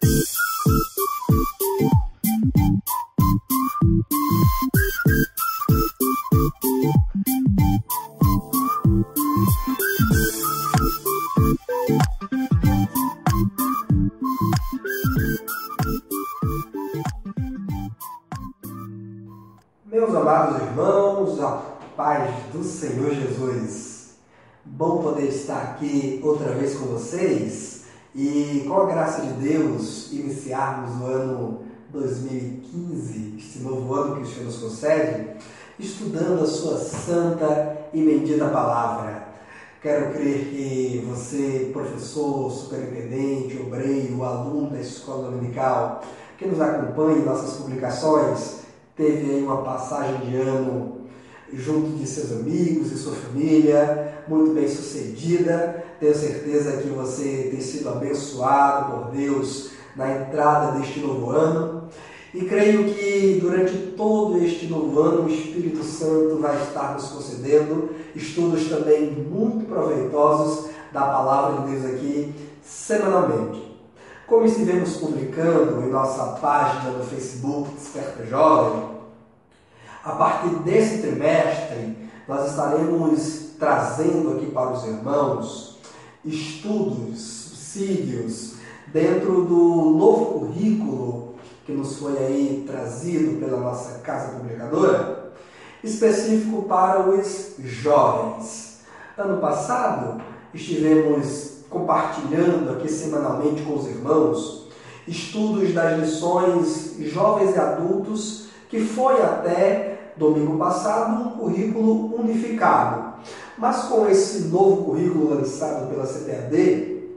Meus amados irmãos, a paz do Senhor Jesus. Bom poder estar aqui outra vez com vocês e, com a graça de Deus, iniciarmos o ano 2015, este novo ano que o Senhor nos concede, estudando a sua santa e bendita palavra. Quero crer que você, professor, superintendente, obreiro, aluno da escola dominical, que nos acompanha em nossas publicações, teve aí uma passagem de ano junto de seus amigos e sua família, muito bem sucedida. Tenho certeza que você tem sido abençoado por Deus na entrada deste novo ano. E creio que durante todo este novo ano o Espírito Santo vai estar nos concedendo estudos também muito proveitosos da Palavra de Deus aqui semanalmente. Como estivemos publicando em nossa página no Facebook Desperta Jovem, a partir desse trimestre nós estaremos trazendo aqui para os irmãos estudos, subsídios dentro do novo currículo que nos foi aí trazido pela nossa casa publicadora, específico para os jovens. Ano passado estivemos compartilhando aqui semanalmente com os irmãos estudos das lições Jovens e Adultos, que foi até domingo passado um currículo unificado. Mas com esse novo currículo lançado pela CPAD,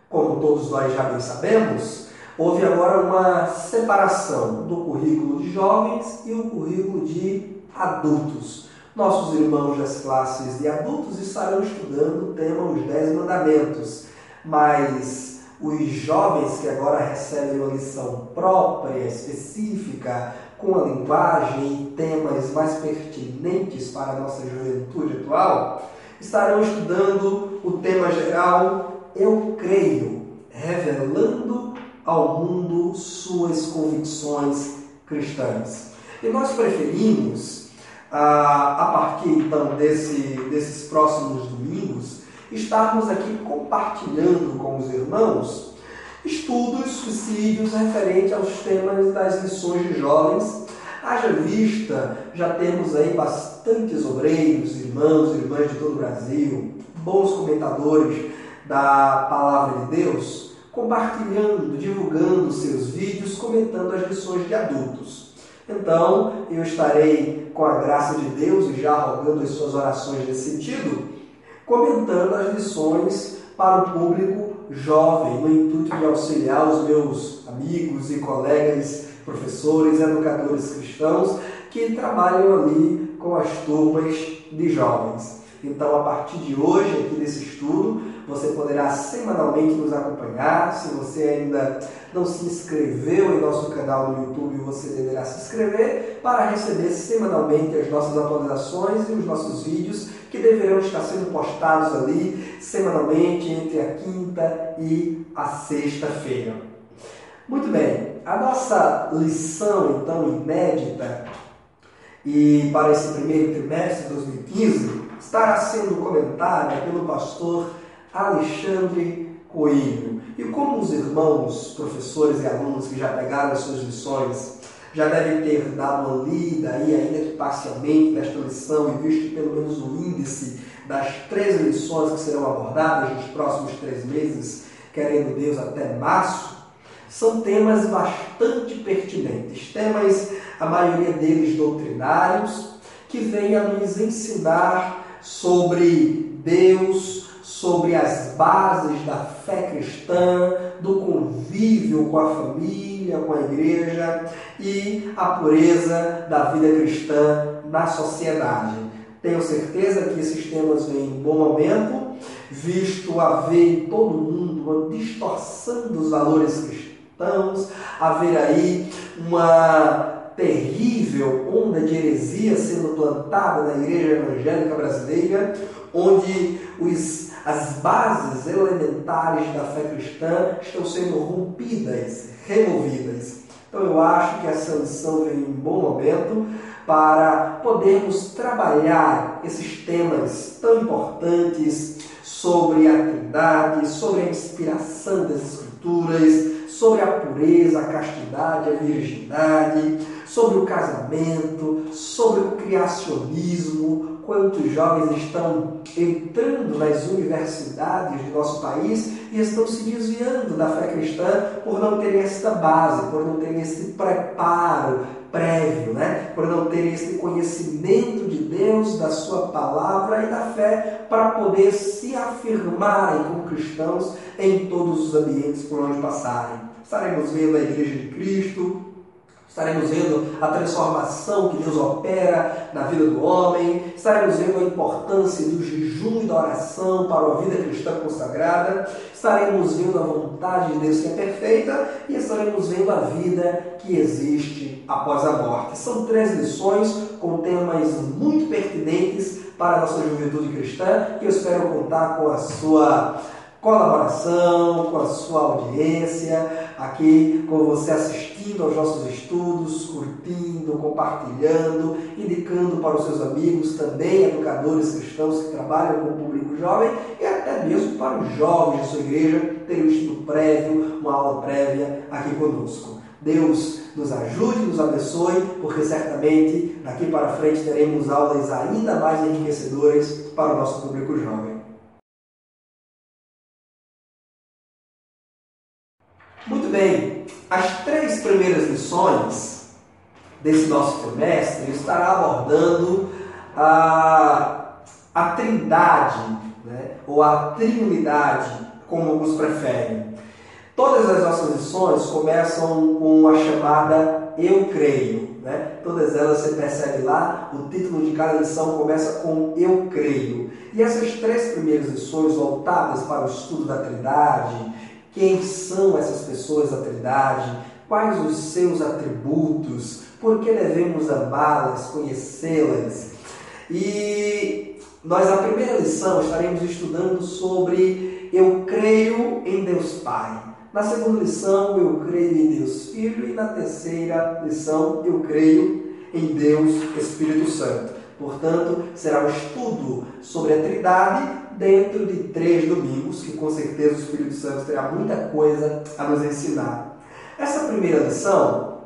como todos nós já bem sabemos, houve agora uma separação do currículo de jovens e o currículo de adultos. Nossos irmãos das classes de adultos estarão estudando o tema Os 10 Mandamentos, mas os jovens que agora recebem uma lição própria, específica, com a linguagem e temas mais pertinentes para a nossa juventude atual, estarão estudando o tema geral Eu Creio, revelando ao mundo suas convicções cristãs. E nós preferimos, a partir então desses próximos domingos, estarmos aqui compartilhando com os irmãos estudos, subsídios referentes aos temas das lições de jovens. Haja vista, já temos aí bastantes obreiros, irmãos e irmãs de todo o Brasil, bons comentadores da Palavra de Deus, compartilhando, divulgando seus vídeos, comentando as lições de adultos. Então, eu estarei, com a graça de Deus, e já rogando as suas orações nesse sentido, comentando as lições para o público jovem, no intuito de auxiliar os meus amigos e colegas, professores e educadores cristãos que trabalham ali com as turmas de jovens. Então, a partir de hoje, aqui nesse estudo, você poderá semanalmente nos acompanhar. Se você ainda não se inscreveu em nosso canal no YouTube, você deverá se inscrever para receber semanalmente as nossas atualizações e os nossos vídeos que deverão estar sendo postados ali semanalmente entre a quinta e a sexta-feira. Muito bem, a nossa lição então inédita e para esse primeiro trimestre de 2015 estará sendo comentada pelo pastor Alexandre Coelho. E como os irmãos, professores e alunos que já pegaram as suas lições já devem ter dado uma lida aí, ainda que parcialmente, nesta lição e visto pelo menos o índice das 13 lições que serão abordadas nos próximos 3 meses, querendo Deus até março, são temas bastante pertinentes, temas, a maioria deles doutrinários, que vêm a nos ensinar sobre Deus, sobre as bases da fé cristã, do convívio com a família, com a igreja e a pureza da vida cristã na sociedade. Tenho certeza que esses temas vêm em bom momento, visto haver em todo mundo uma distorção dos valores cristãos, haver aí uma terrível onda de heresia sendo plantada na igreja evangélica brasileira, onde As bases elementares da fé cristã estão sendo rompidas, removidas. Então eu acho que essa lição vem em um bom momento para podermos trabalhar esses temas tão importantes sobre a Trindade, sobre a inspiração das Escrituras, sobre a pureza, a castidade, a virgindade, sobre o casamento, sobre o criacionismo. Quantos jovens estão entrando nas universidades do nosso país e estão se desviando da fé cristã por não terem esta base, por não terem esse preparo prévio, por não terem esse conhecimento de Deus, da sua palavra e da fé, para poder se afirmarem como cristãos em todos os ambientes por onde passarem. Estaremos vendo a Igreja de Cristo, estaremos vendo a transformação que Deus opera na vida do homem, estaremos vendo a importância do jejum e da oração para uma vida cristã consagrada, estaremos vendo a vontade de Deus que é perfeita e estaremos vendo a vida que existe após a morte. São 3 lições com temas muito pertinentes para a nossa juventude cristã e eu espero contar com a sua colaboração, com a sua audiência, aqui com você assistindo aos nossos estudos, curtindo, compartilhando, indicando para os seus amigos, também educadores cristãos que trabalham com o público jovem e até mesmo para os jovens de sua igreja terem um estudo prévio, uma aula prévia aqui conosco. Deus nos ajude, nos abençoe, porque certamente daqui para frente teremos aulas ainda mais enriquecedoras para o nosso público jovem. Muito bem, as 3 primeiras lições desse nosso trimestre estará abordando a Trindade, ou a Trinidade, como alguns preferem. Todas as nossas lições começam com a chamada Eu Creio. Todas elas, você percebe lá, o título de cada lição começa com Eu Creio. E essas 3 primeiras lições voltadas para o estudo da Trindade, quem são essas pessoas da Trindade, quais os seus atributos, por que devemos amá-las, conhecê-las. E nós, na primeira lição, estaremos estudando sobre Eu Creio em Deus Pai. Na segunda lição, Eu Creio em Deus Filho. E na terceira lição, Eu Creio em Deus Espírito Santo. Portanto, será um estudo sobre a Trindade dentro de 3 domingos, que com certeza o Espírito Santo terá muita coisa a nos ensinar. Essa primeira lição,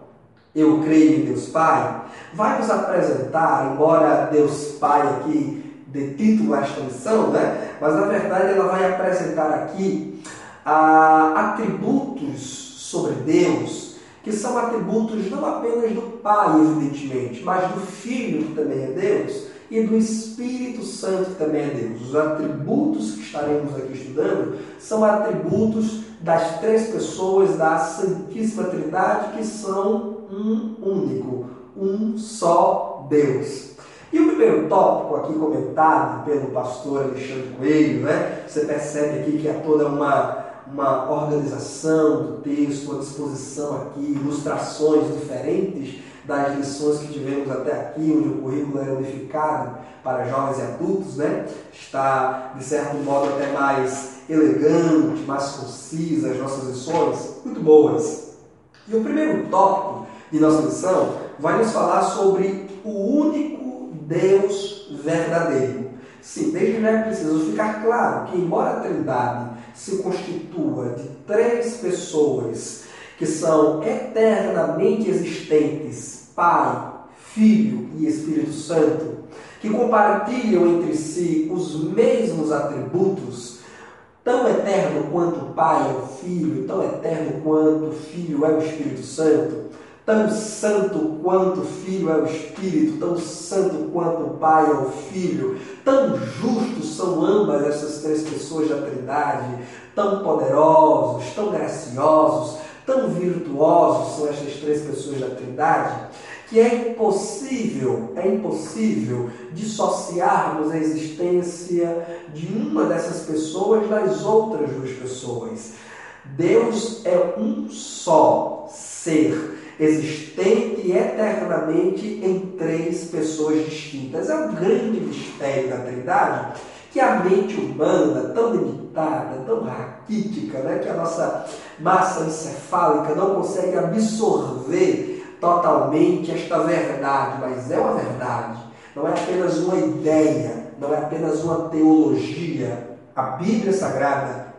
Eu Creio em Deus Pai, vai nos apresentar, embora Deus Pai aqui dê título a esta lição, mas na verdade ela vai apresentar aqui atributos sobre Deus, que são atributos não apenas do Pai, evidentemente, mas do Filho, que também é Deus, e do Espírito Santo, que também é Deus. Os atributos que estaremos aqui estudando são atributos das 3 pessoas da Santíssima Trindade, que são um único, um só Deus. E o primeiro tópico aqui comentado pelo pastor Alexandre Coelho, você percebe aqui que há toda uma organização do texto, uma disposição aqui, ilustrações diferentes das lições que tivemos até aqui, onde o currículo era unificado para jovens e adultos, Está, de certo modo, até mais elegante, mais concisa as nossas lições, muito boas. E o primeiro tópico de nossa lição vai nos falar sobre o único Deus verdadeiro. Sim, desde já é preciso ficar claro que, embora a Trindade se constitua de 3 pessoas que são eternamente existentes, Pai, Filho e Espírito Santo, que compartilham entre si os mesmos atributos, tão eterno quanto o Pai é o Filho, tão eterno quanto o Filho é o Espírito Santo, tão santo quanto o Filho é o Espírito, tão santo quanto o Pai é o Filho, tão justos são ambas essas 3 pessoas da Trindade, tão poderosos, tão graciosos, tão virtuosos são estas 3 pessoas da Trindade, que é impossível dissociarmos a existência de uma dessas pessoas das outras 2 pessoas. Deus é um só ser, existente eternamente em 3 pessoas distintas. É um grande mistério da Trindade que a mente humana, tão limitada, tão raquítica, né, que a nossa massa encefálica não consegue absorver totalmente esta verdade, mas é uma verdade, não é apenas uma ideia, não é apenas uma teologia. A Bíblia Sagrada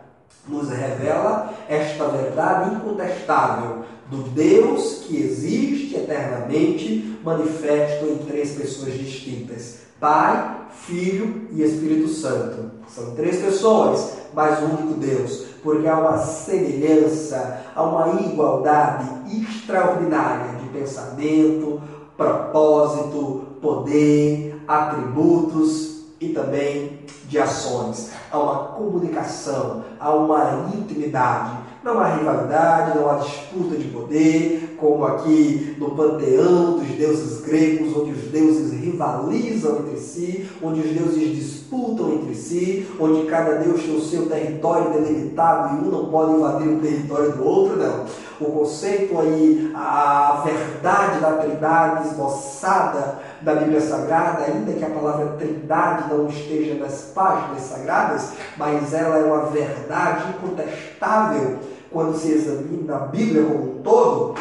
nos revela esta verdade incontestável do Deus que existe eternamente, manifesto em três pessoas distintas: Pai, Filho e Espírito Santo. São três pessoas, mas um único Deus, porque há uma semelhança, há uma igualdade extraordinária de pensamento, propósito, poder, atributos e também de ações. Há uma comunicação, há uma intimidade. Não há rivalidade, não há disputa de poder, como aqui no panteão dos deuses gregos, onde os deuses rivalizam entre si, onde os deuses disputam entre si, onde cada deus tem o seu território delimitado e um não pode invadir o território do outro, não. O conceito aí, a verdade da Trindade esboçada da Bíblia Sagrada, ainda que a palavra Trindade não esteja nas páginas sagradas, mas ela é uma verdade incontestável quando se examina a Bíblia como um todo.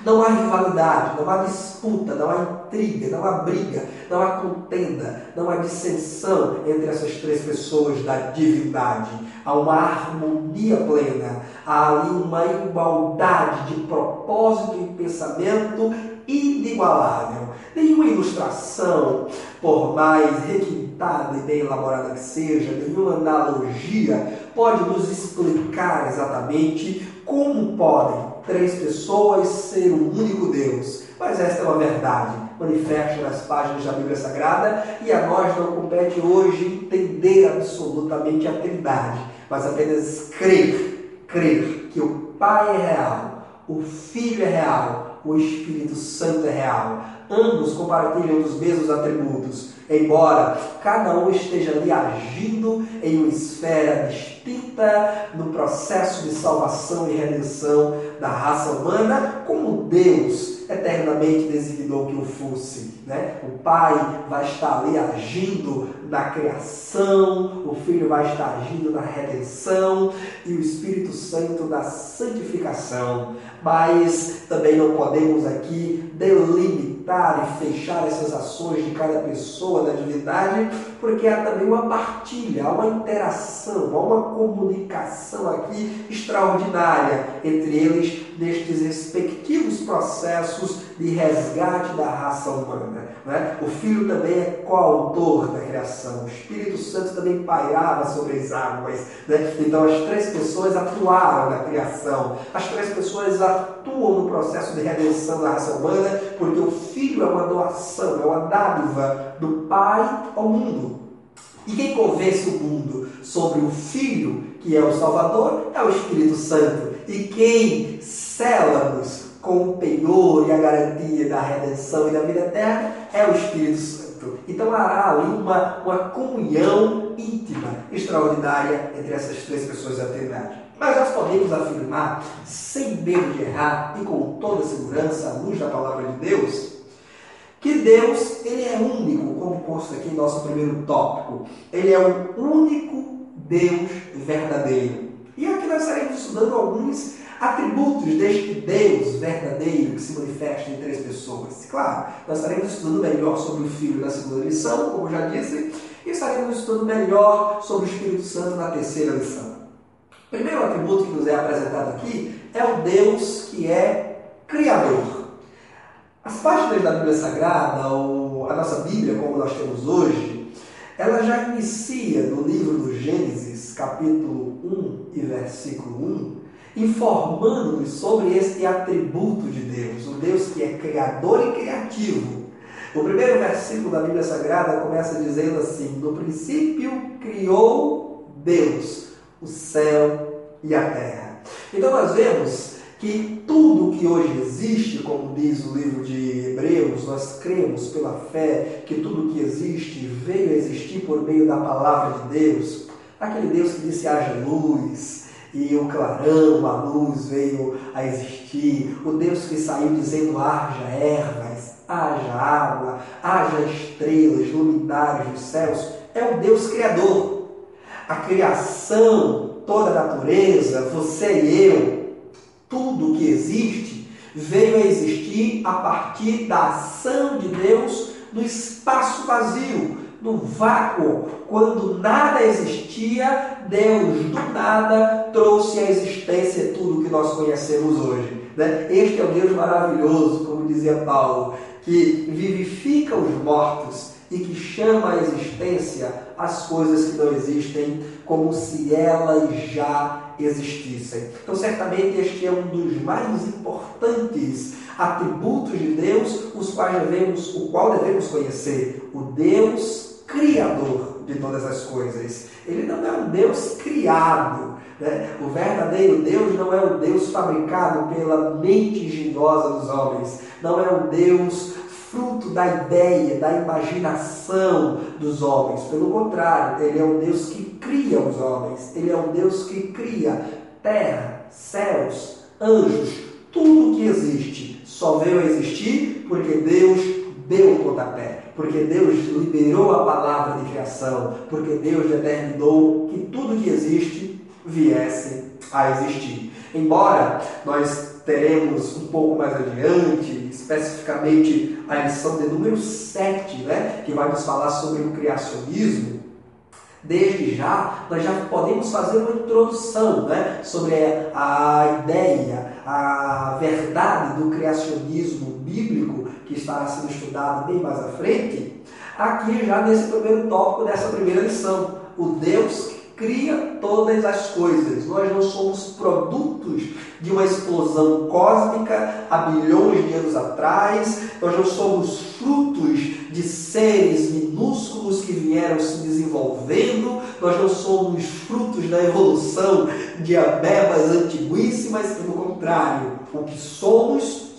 Não há rivalidade, não há disputa, não há intriga, não há briga, não há contenda, não há dissensão entre essas três pessoas da divindade. Há uma harmonia plena, há ali uma igualdade de propósito e pensamento inigualável. Nenhuma ilustração, por mais requintada e bem elaborada que seja, nenhuma analogia pode nos explicar exatamente como podem três pessoas ser um único Deus. Mas esta é uma verdade manifesta nas páginas da Bíblia Sagrada, e a nós não compete hoje entender absolutamente a Trindade, mas apenas crer que o Pai é real, o Filho é real, o Espírito Santo é real. Ambos compartilham dos mesmos atributos, embora cada um esteja ali agindo em uma esfera distinta no processo de salvação e redenção da raça humana, como Deus eternamente designou que o fosse, né? O Pai vai estar ali agindo na criação, o Filho vai estar agindo na redenção e o Espírito Santo na santificação. Mas também não podemos aqui delimitar e fechar essas ações de cada pessoa da divindade, porque há também uma partilha, há uma interação, há uma comunicação aqui extraordinária entre eles nestes respectivos processos de resgate da raça humana, né? O Filho também é coautor da criação, o Espírito Santo também pairava sobre as águas, né? Então as três pessoas atuaram na criação, as três pessoas atuam no processo de redenção da raça humana, porque o Filho é uma doação, é uma dádiva do Pai ao mundo. E quem convence o mundo sobre o Filho, que é o Salvador, é o Espírito Santo. E quem sela-nos com o penhor e a garantia da redenção e da vida eterna é o Espírito Santo. Então há ali uma comunhão íntima, extraordinária entre essas três pessoas da Trindade. Mas nós podemos afirmar, sem medo de errar e com toda segurança, à luz da palavra de Deus, que Deus, ele é único, como consta aqui em nosso primeiro tópico. Ele é o único Deus verdadeiro. E aqui nós estaremos estudando alguns atributos deste Deus verdadeiro que se manifesta em três pessoas. Claro, nós estaremos estudando melhor sobre o Filho na segunda lição, como já disse, e estaremos estudando melhor sobre o Espírito Santo na terceira lição. O primeiro atributo que nos é apresentado aqui é o Deus que é Criador. As páginas da Bíblia Sagrada, ou a nossa Bíblia como nós temos hoje, ela já inicia no livro do Gênesis, capítulo 1 e versículo 1, informando-nos sobre este atributo de Deus, o Deus que é criador e criativo. O primeiro versículo da Bíblia Sagrada começa dizendo assim: no princípio criou Deus o céu e a terra. Então nós vemos que tudo que hoje existe, como diz o livro de Hebreus, nós cremos pela fé que tudo que existe veio a existir por meio da palavra de Deus. Aquele Deus que disse haja luz, e o clarão, a luz veio a existir. O Deus que saiu dizendo haja ervas, haja água, haja estrelas, luminares dos céus. é o Deus Criador. A criação, toda a natureza, você e eu, tudo que existe, veio a existir a partir da ação de Deus no espaço vazio, no vácuo. Quando nada existia, Deus do nada trouxe à existência tudo que nós conhecemos hoje. Este é o Deus maravilhoso, como dizia Paulo, que vivifica os mortos e que chama à existência as coisas que não existem como se elas já existissem. Então, certamente, este é um dos mais importantes atributos de Deus, o qual devemos conhecer: o Deus Criador de todas as coisas. Ele não é um Deus criado. O verdadeiro Deus não é um Deus fabricado pela mente engenhosa dos homens. Não é um Deus fruto da ideia, da imaginação dos homens. Pelo contrário, Ele é um Deus que cria os homens. Ele é um Deus que cria terra, céus, anjos, tudo que existe. Só veio a existir porque Deus deu o pontapé, porque Deus liberou a palavra de criação, porque Deus determinou que tudo que existe viesse a existir. Embora nós teremos um pouco mais adiante, especificamente a lição de número 7, que vai nos falar sobre o criacionismo, desde já, nós já podemos fazer uma introdução sobre a ideia, a verdade do criacionismo bíblico, que estará sendo estudado bem mais à frente, aqui já nesse primeiro tópico dessa primeira lição. O Deus que cria todas as coisas. Nós não somos produtos de uma explosão cósmica há bilhões de anos atrás. Nós não somos frutos de seres minúsculos que vieram se desenvolvendo. Nós não somos frutos da evolução de amebas antiguíssimas. Pelo contrário, o que somos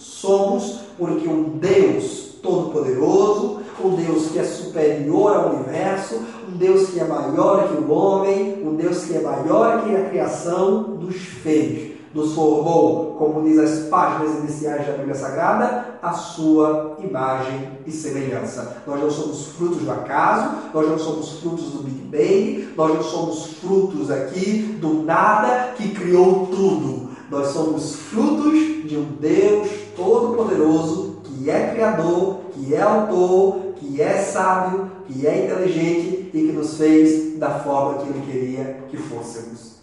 porque um Deus todo-poderoso, um Deus que é superior ao universo, um Deus que é maior que o homem, um Deus que é maior que a criação, nos fez, nos formou, como diz as páginas iniciais da Bíblia Sagrada, a sua imagem e semelhança. Nós não somos frutos do acaso, nós não somos frutos do Big Bang, nós não somos frutos aqui do nada que criou tudo. Nós somos frutos de um Deus todo-poderoso, que é Criador, que é Autor, que é sábio, que é inteligente e que nos fez da forma que Ele queria que fôssemos.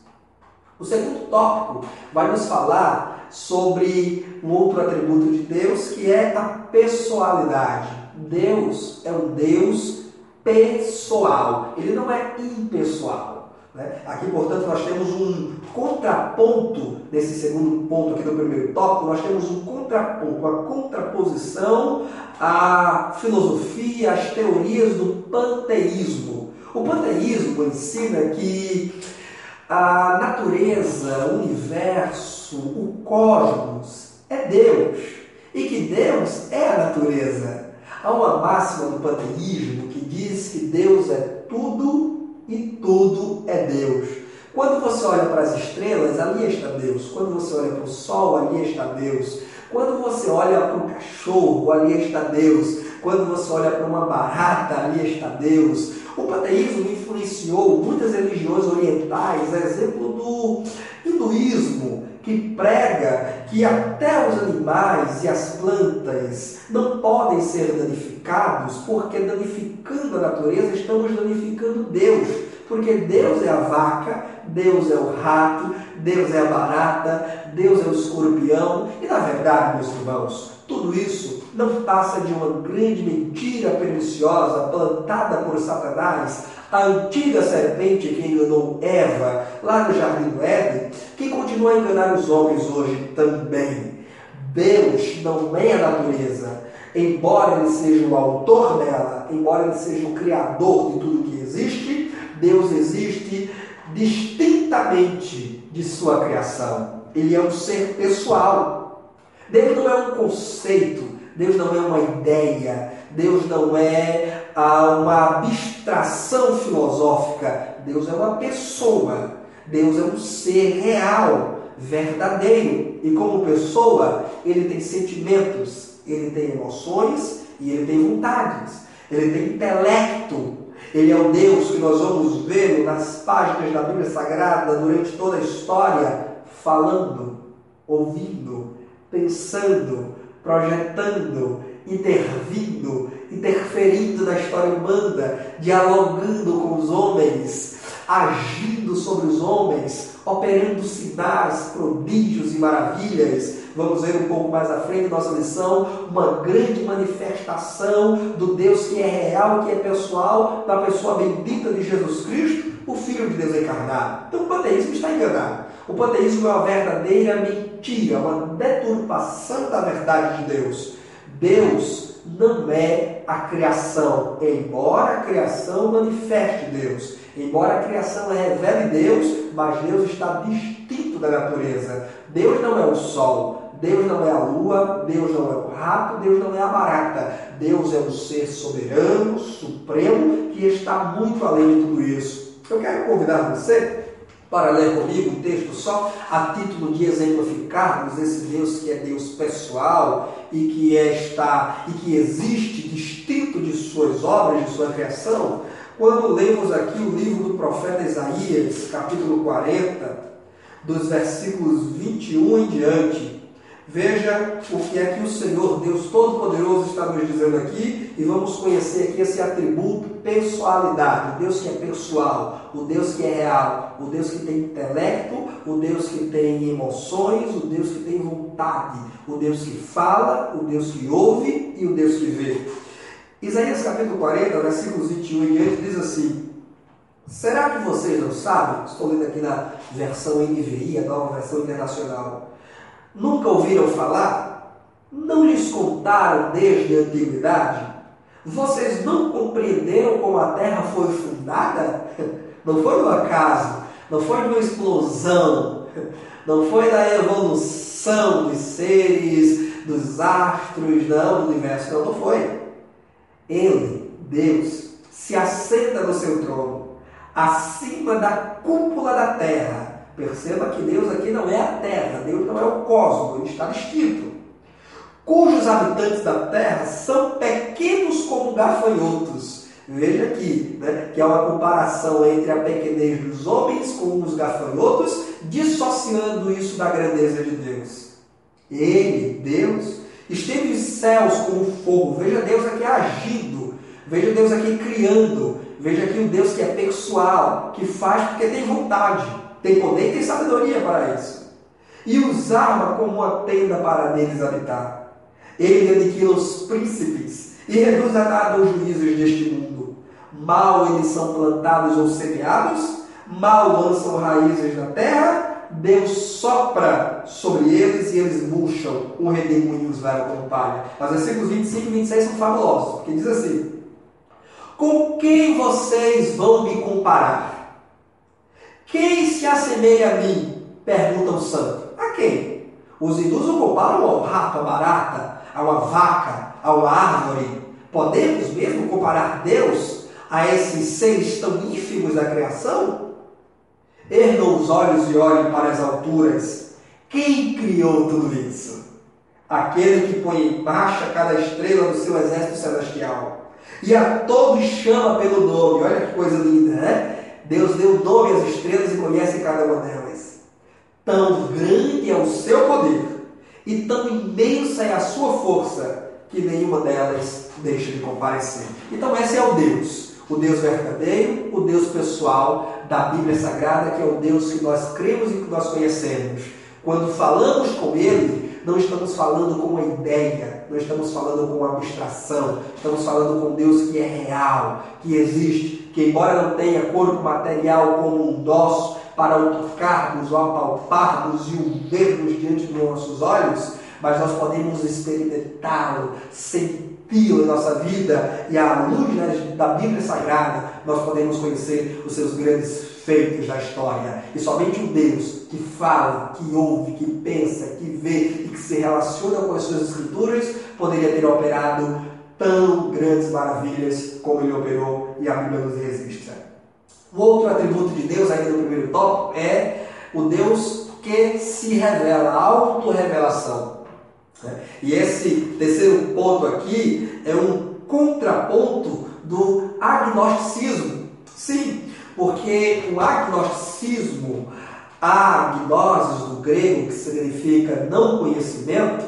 O segundo tópico vai nos falar sobre um outro atributo de Deus, que é a pessoalidade. Deus é um Deus pessoal, Ele não é impessoal. Aqui, portanto, nós temos um contraponto, nesse segundo ponto aqui do primeiro tópico, nós temos um contraponto, uma contraposição à filosofia, às teorias do panteísmo. O panteísmo ensina que a natureza, o universo, o cosmos é Deus e que Deus é a natureza. Há uma máxima do panteísmo que diz que Deus é tudo e tudo é Deus. Quando você olha para as estrelas, ali está Deus. Quando você olha para o sol, ali está Deus. Quando você olha para o cachorro, ali está Deus. Quando você olha para uma barata, ali está Deus. O panteísmo influenciou muitas religiões orientais, a exemplo do hinduísmo, que prega que até os animais e as plantas não podem ser danificados, porque danificando a natureza estamos danificando Deus. Porque Deus é a vaca, Deus é o rato, Deus é a barata, Deus é o escorpião. E na verdade, meus irmãos, tudo isso não passa de uma grande mentira perniciosa plantada por Satanás, a antiga serpente que enganou Eva lá no Jardim do Éden, que continua a enganar os homens hoje também. Deus não é a natureza. Embora Ele seja o autor dela, embora Ele seja o criador de tudo que existe, Deus existe distintamente de sua criação. Ele é um ser pessoal. Deus não é um conceito, Deus não é uma ideia, Deus não é uma abstração filosófica. Deus é uma pessoa, Deus é um ser real, verdadeiro. E como pessoa, Ele tem sentimentos, Ele tem emoções e Ele tem vontades. Ele tem intelecto. Ele é o Deus que nós vamos ver nas páginas da Bíblia Sagrada durante toda a história, falando, ouvindo, pensando, projetando, interferindo na história humana, dialogando com os homens, agindo sobre os homens, operando sinais, prodígios e maravilhas. Vamos ver um pouco mais à frente da nossa lição, uma grande manifestação do Deus que é real, que é pessoal, na pessoa bendita de Jesus Cristo, o Filho de Deus encarnado. Então o panteísmo está enganado. O panteísmo é uma verdadeira mentira, uma deturpação da verdade de Deus. Deus não é a criação, embora a criação manifeste Deus. Embora a criação revele Deus, mas Deus está distinto da natureza. Deus não é o sol, Deus não é a lua, Deus não é o rato, Deus não é a barata. Deus é um ser soberano, supremo, que está muito além de tudo isso. Eu quero convidar você para ler comigo um texto só, a título de exemplificarmos esse Deus que é Deus pessoal e que existe distinto de suas obras, de sua criação. Quando lemos aqui o livro do profeta Isaías, capítulo 40, dos versículos 21 em diante, veja o que é que o Senhor Deus Todo-Poderoso está nos dizendo aqui, e vamos conhecer aqui esse atributo pessoalidade, o Deus que é pessoal, o Deus que é real, o Deus que tem intelecto, o Deus que tem emoções, o Deus que tem vontade, o Deus que fala, o Deus que ouve e o Deus que vê. Isaías capítulo 40, versículos 21 em diante, diz assim: será que vocês não sabem? Estou lendo aqui na versão NVI, a nova versão internacional. Nunca ouviram falar? Não lhes contaram desde a antiguidade? Vocês não compreenderam como a terra foi fundada? Não foi do acaso, não foi de uma explosão, não foi da evolução dos seres, dos astros, não, do universo, não foi. Ele, Deus, se assenta no seu trono, acima da cúpula da terra. Perceba que Deus aqui não é a terra, Deus não é o cosmos, ele está distinto. Cujos habitantes da terra são pequenos como gafanhotos. Veja aqui, que há uma comparação entre a pequenez dos homens com os gafanhotos, dissociando isso da grandeza de Deus. Ele, Deus, estende os céus como fogo. Veja Deus aqui agindo, veja Deus aqui criando, veja aqui o Deus que é pessoal, que faz porque tem vontade, tem poder e tem sabedoria para isso. E os arma como uma tenda para neles habitar. Ele aniquila os príncipes e reduz a nada os juízos deste mundo. Mal eles são plantados ou semeados, mal lançam raízes na terra, Deus sopra sobre eles e eles murcham, um redemoinho os leva como palha. Mas versículos 25 e 26 são fabulosos, porque diz assim: com quem vocês vão me comparar? Quem se assemelha a mim? Pergunta o santo. A quem? Os hindus o comparam ao rato, à barata, a uma vaca, a uma árvore. Podemos mesmo comparar Deus a esses seres tão ínfimos da criação? Ergam os olhos e olhem para as alturas. Quem criou tudo isso? Aquele que põe em marcha cada estrela do seu exército celestial. E a todos chama pelo nome. Olha que coisa linda, né? Deus deu nome às estrelas e conhece cada uma delas. Tão grande é o seu poder e tão imensa é a sua força que nenhuma delas deixa de comparecer. Então esse é o Deus verdadeiro, o Deus pessoal da Bíblia Sagrada, que é o Deus que nós cremos e que nós conhecemos. Quando falamos com Ele, não estamos falando com uma ideia, não estamos falando com uma abstração, estamos falando com Deus que é real, que existe, que embora não tenha corpo material como um nosso, para o tocarmos, o apalparmos e o vermos diante dos nossos olhos, mas nós podemos experimentá-lo, senti-lo em nossa vida, e à luz da Bíblia Sagrada nós podemos conhecer os seus grandes feitos da história. E somente um Deus que fala, que ouve, que pensa, que vê e que se relaciona com as suas escrituras poderia ter operado tão grandes maravilhas como ele operou, e a Bíblia nos registra. O outro atributo de Deus, ainda no primeiro tópico, é o Deus que se revela, a autorrevelação. E esse terceiro ponto aqui é um contraponto do agnosticismo. Sim, porque o agnosticismo, agnosis do grego, que significa não conhecimento,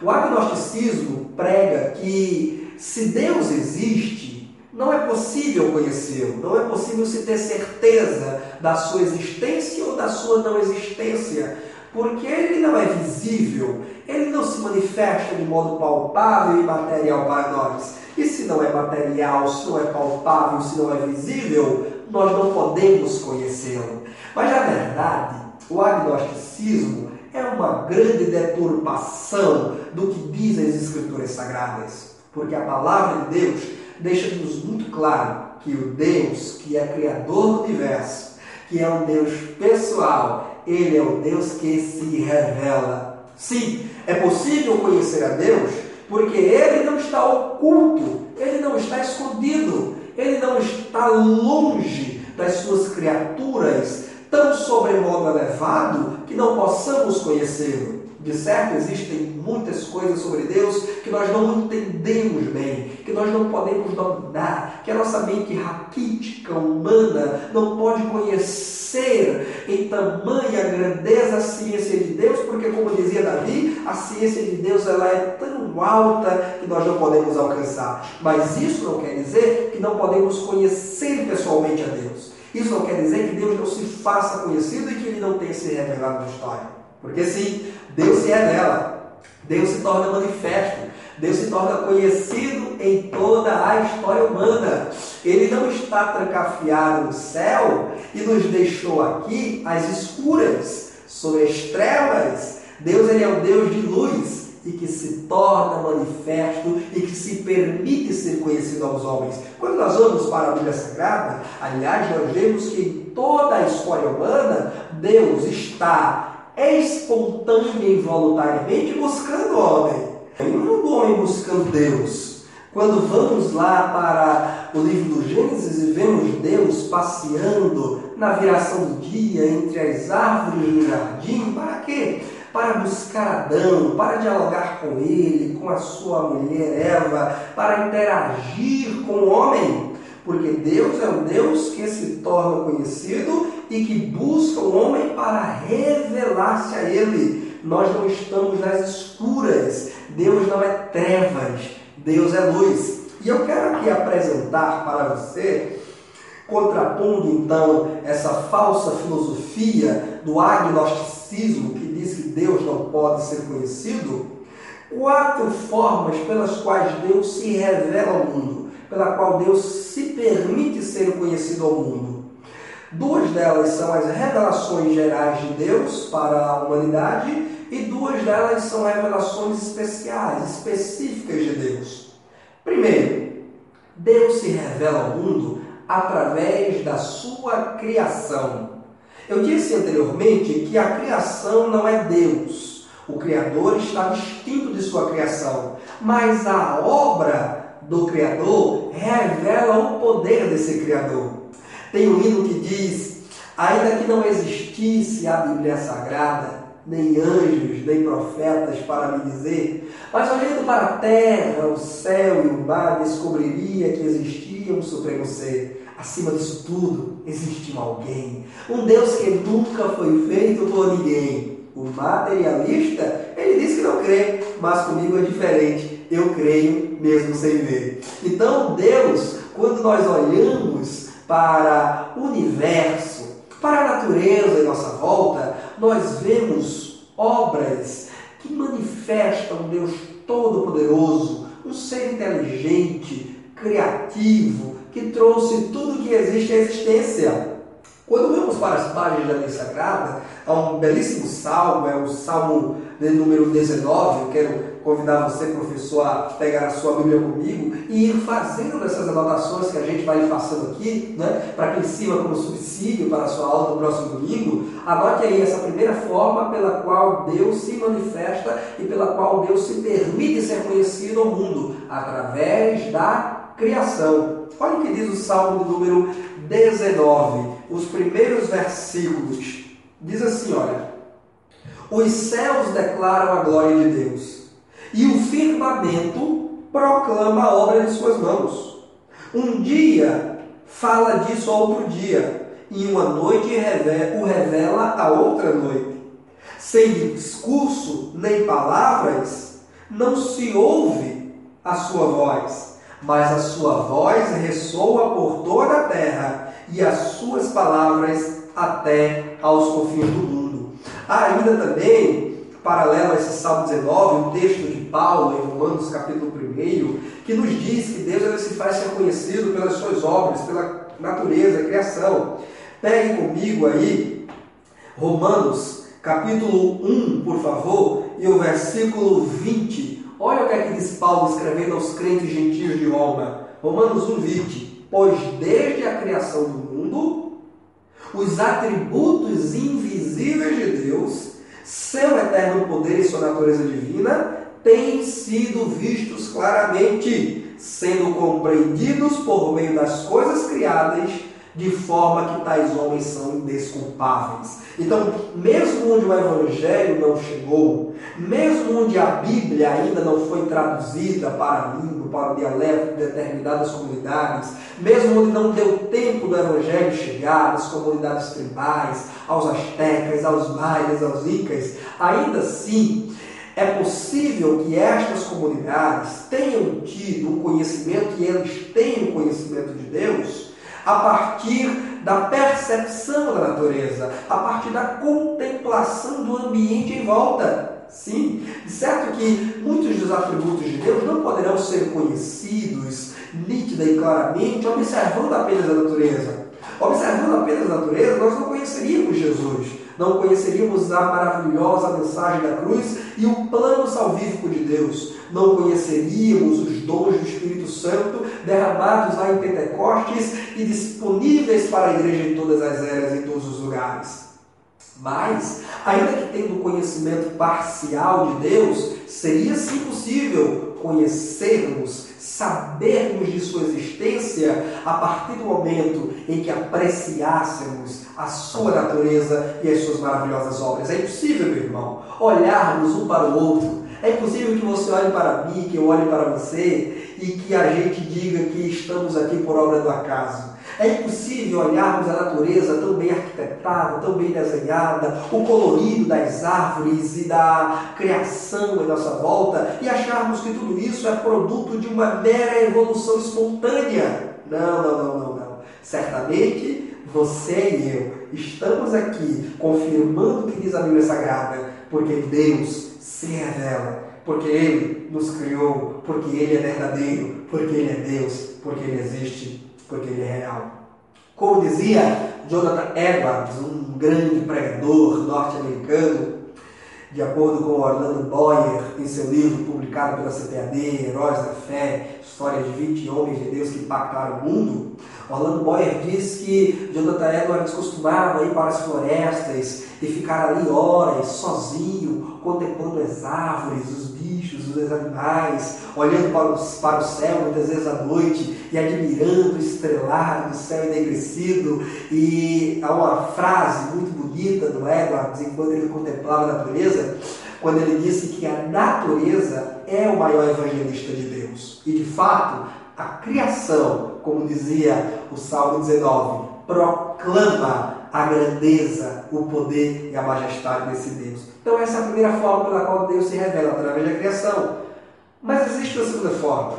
o agnosticismo prega que se Deus existe, não é possível conhecê-lo, não é possível se ter certeza da sua existência ou da sua não existência, porque ele não é visível, ele não se manifesta de modo palpável e material para nós. E se não é material, se não é palpável, se não é visível, nós não podemos conhecê-lo. Mas, na verdade, o agnosticismo é uma grande deturpação do que dizem as Escrituras Sagradas, porque a palavra de Deus deixa-nos muito claro que o Deus que é Criador do universo, que é um Deus pessoal, Ele é o Deus que se revela. Sim, é possível conhecer a Deus porque Ele não está oculto, Ele não está escondido, Ele não está longe das suas criaturas, tão sobremodo elevado que não possamos conhecê-lo. De certo, existem muitas coisas sobre Deus que nós não entendemos bem, que nós não podemos dominar, que a nossa mente raquítica, humana, não pode conhecer em tamanha grandeza a ciência de Deus, porque, como dizia Davi, a ciência de Deus ela é tão alta que nós não podemos alcançar. Mas isso não quer dizer que não podemos conhecer pessoalmente a Deus. Isso não quer dizer que Deus não se faça conhecido e que Ele não tenha se revelado na história. Porque sim, Deus se revela, Deus se torna manifesto, Deus se torna conhecido em toda a história humana. Ele não está trancafiado no céu e nos deixou aqui às escuras, sob as trevas. Deus ele é um Deus de luz e que se torna manifesto e que se permite ser conhecido aos homens. Quando nós vamos para a Bíblia Sagrada, aliás, nós vemos que em toda a história humana, Deus está espontânea e voluntariamente buscando o homem. Não o homem buscando Deus. Quando vamos lá para o livro do Gênesis e vemos Deus passeando na viração do dia entre as árvores do jardim, para quê? Para buscar Adão, para dialogar com ele, com a sua mulher Eva, para interagir com o homem. Porque Deus é um Deus que se torna conhecido e que busca o homem para revelar-se a ele. Nós não estamos nas escuras. Deus não é trevas. Deus é luz. E eu quero aqui apresentar para você, contrapondo então essa falsa filosofia do agnosticismo que diz que Deus não pode ser conhecido, 4 formas pelas quais Deus se revela ao mundo, pela qual Deus se permite ser conhecido ao mundo. 2 delas são as revelações gerais de Deus para a humanidade e 2 delas são revelações especiais, específicas de Deus. Primeiro, Deus se revela ao mundo através da sua criação. Eu disse anteriormente que a criação não é Deus. O Criador está distinto de sua criação, mas a obra do Criador revela o poder desse Criador. Tem um hino que diz: ainda que não existisse a Bíblia Sagrada, nem anjos, nem profetas para me dizer, mas olhando para a terra, o céu e o mar, descobriria que existia um Supremo Ser. Acima disso tudo, existe um alguém, um Deus que nunca foi feito por ninguém. O materialista, ele diz que não crê, mas comigo é diferente. Eu creio mesmo sem ver. Então, Deus, quando nós olhamos para o universo, para a natureza em nossa volta, nós vemos obras que manifestam um Deus Todo-Poderoso, um ser inteligente, criativo, que trouxe tudo que existe à existência. Quando vamos para as páginas da Bíblia Sagrada, há um belíssimo salmo, é o Salmo de número 19. Eu quero convidar você, professor, a pegar a sua Bíblia comigo e ir fazendo essas anotações que a gente vai passando aqui, né, para aqui em cima como subsídio para a sua aula do próximo domingo. Anote aí essa primeira forma pela qual Deus se manifesta e pela qual Deus se permite ser conhecido ao mundo, através da criação. Olha o que diz o Salmo de número 19, os primeiros versículos. Diz assim, olha: os céus declaram a glória de Deus, e o firmamento proclama a obra de suas mãos. Um dia fala disso a outro dia, e uma noite o revela a outra noite. Sem discurso nem palavras, não se ouve a sua voz, mas a sua voz ressoa por toda a terra e as suas palavras até aos confins do mundo. Há ainda também, paralelo a esse Salmo 19, um texto de Paulo em Romanos capítulo 1, que nos diz que Deus ele se faz reconhecido pelas suas obras, pela natureza, criação. Pegue comigo aí Romanos capítulo 1, por favor, e o versículo 20. Olha o que é que diz Paulo escrevendo aos crentes gentios de Roma. Romanos 1, 20. Pois desde a criação do mundo, os atributos invisíveis de Deus, seu eterno poder e sua natureza divina, têm sido vistos claramente, sendo compreendidos por meio das coisas criadas, de forma que tais homens são indesculpáveis. Então, mesmo onde o Evangelho não chegou, mesmo onde a Bíblia ainda não foi traduzida para a língua, para o dialeto de determinadas comunidades, mesmo onde não deu tempo do Evangelho chegar às comunidades tribais, aos astecas, aos maias, aos incas, ainda assim, é possível que estas comunidades tenham tido um conhecimento, e eles têm o conhecimento de Deus, a partir da percepção da natureza, a partir da contemplação do ambiente em volta. Sim, de certo que muitos dos atributos de Deus não poderão ser conhecidos nítida e claramente observando apenas a natureza. Observando apenas a natureza, nós não conheceríamos Jesus, não conheceríamos a maravilhosa mensagem da cruz e o plano salvífico de Deus, não conheceríamos os dons do Espírito Santo derramados lá em Pentecostes e disponíveis para a igreja em todas as eras, em todos os lugares. Mas, ainda que tendo conhecimento parcial de Deus, seria sim possível conhecermos, sabermos de sua existência a partir do momento em que apreciássemos a sua natureza e as suas maravilhosas obras. É impossível, meu irmão, olharmos um para o outro. É impossível que você olhe para mim, que eu olhe para você e que a gente diga que estamos aqui por obra do acaso. É impossível olharmos a natureza tão bem arquitetada, tão bem desenhada, o colorido das árvores e da criação em nossa volta e acharmos que tudo isso é produto de uma mera evolução espontânea. Não. Certamente, você e eu estamos aqui confirmando o que diz a Bíblia Sagrada, porque Deus se revela, porque Ele nos criou, porque Ele é verdadeiro, porque Ele é Deus, porque Ele existe, porque Ele é real. Como dizia Jonathan Edwards, um grande pregador norte-americano, de acordo com Orlando Boyer, em seu livro publicado pela CPAD, Heróis da Fé, História de 20 Homens de Deus que Impactaram o Mundo, Orlando Boyer diz que Jonathan Edwards costumava ir para as florestas e ficar ali horas, sozinho, contemplando as árvores, os bichos, os animais, olhando para o céu, muitas vezes à noite, e admirando o estrelado do céu enegrecido. E há uma frase muito bonita do Edwards, enquanto ele contemplava a natureza, quando ele disse que a natureza é o maior evangelista de Deus. E, de fato, a criação, como dizia o Salmo 19, proclama a grandeza, o poder e a majestade desse Deus. Então essa é a primeira forma pela qual Deus se revela, através da criação. Mas existe uma segunda forma.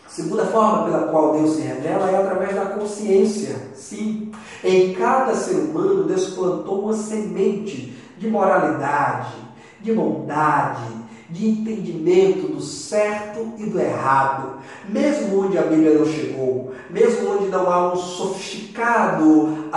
A segunda forma pela qual Deus se revela é através da consciência. Sim, em cada ser humano Deus plantou uma semente de moralidade, de bondade, de entendimento do certo e do errado, mesmo onde a Bíblia não chegou, mesmo onde não há um sofisticado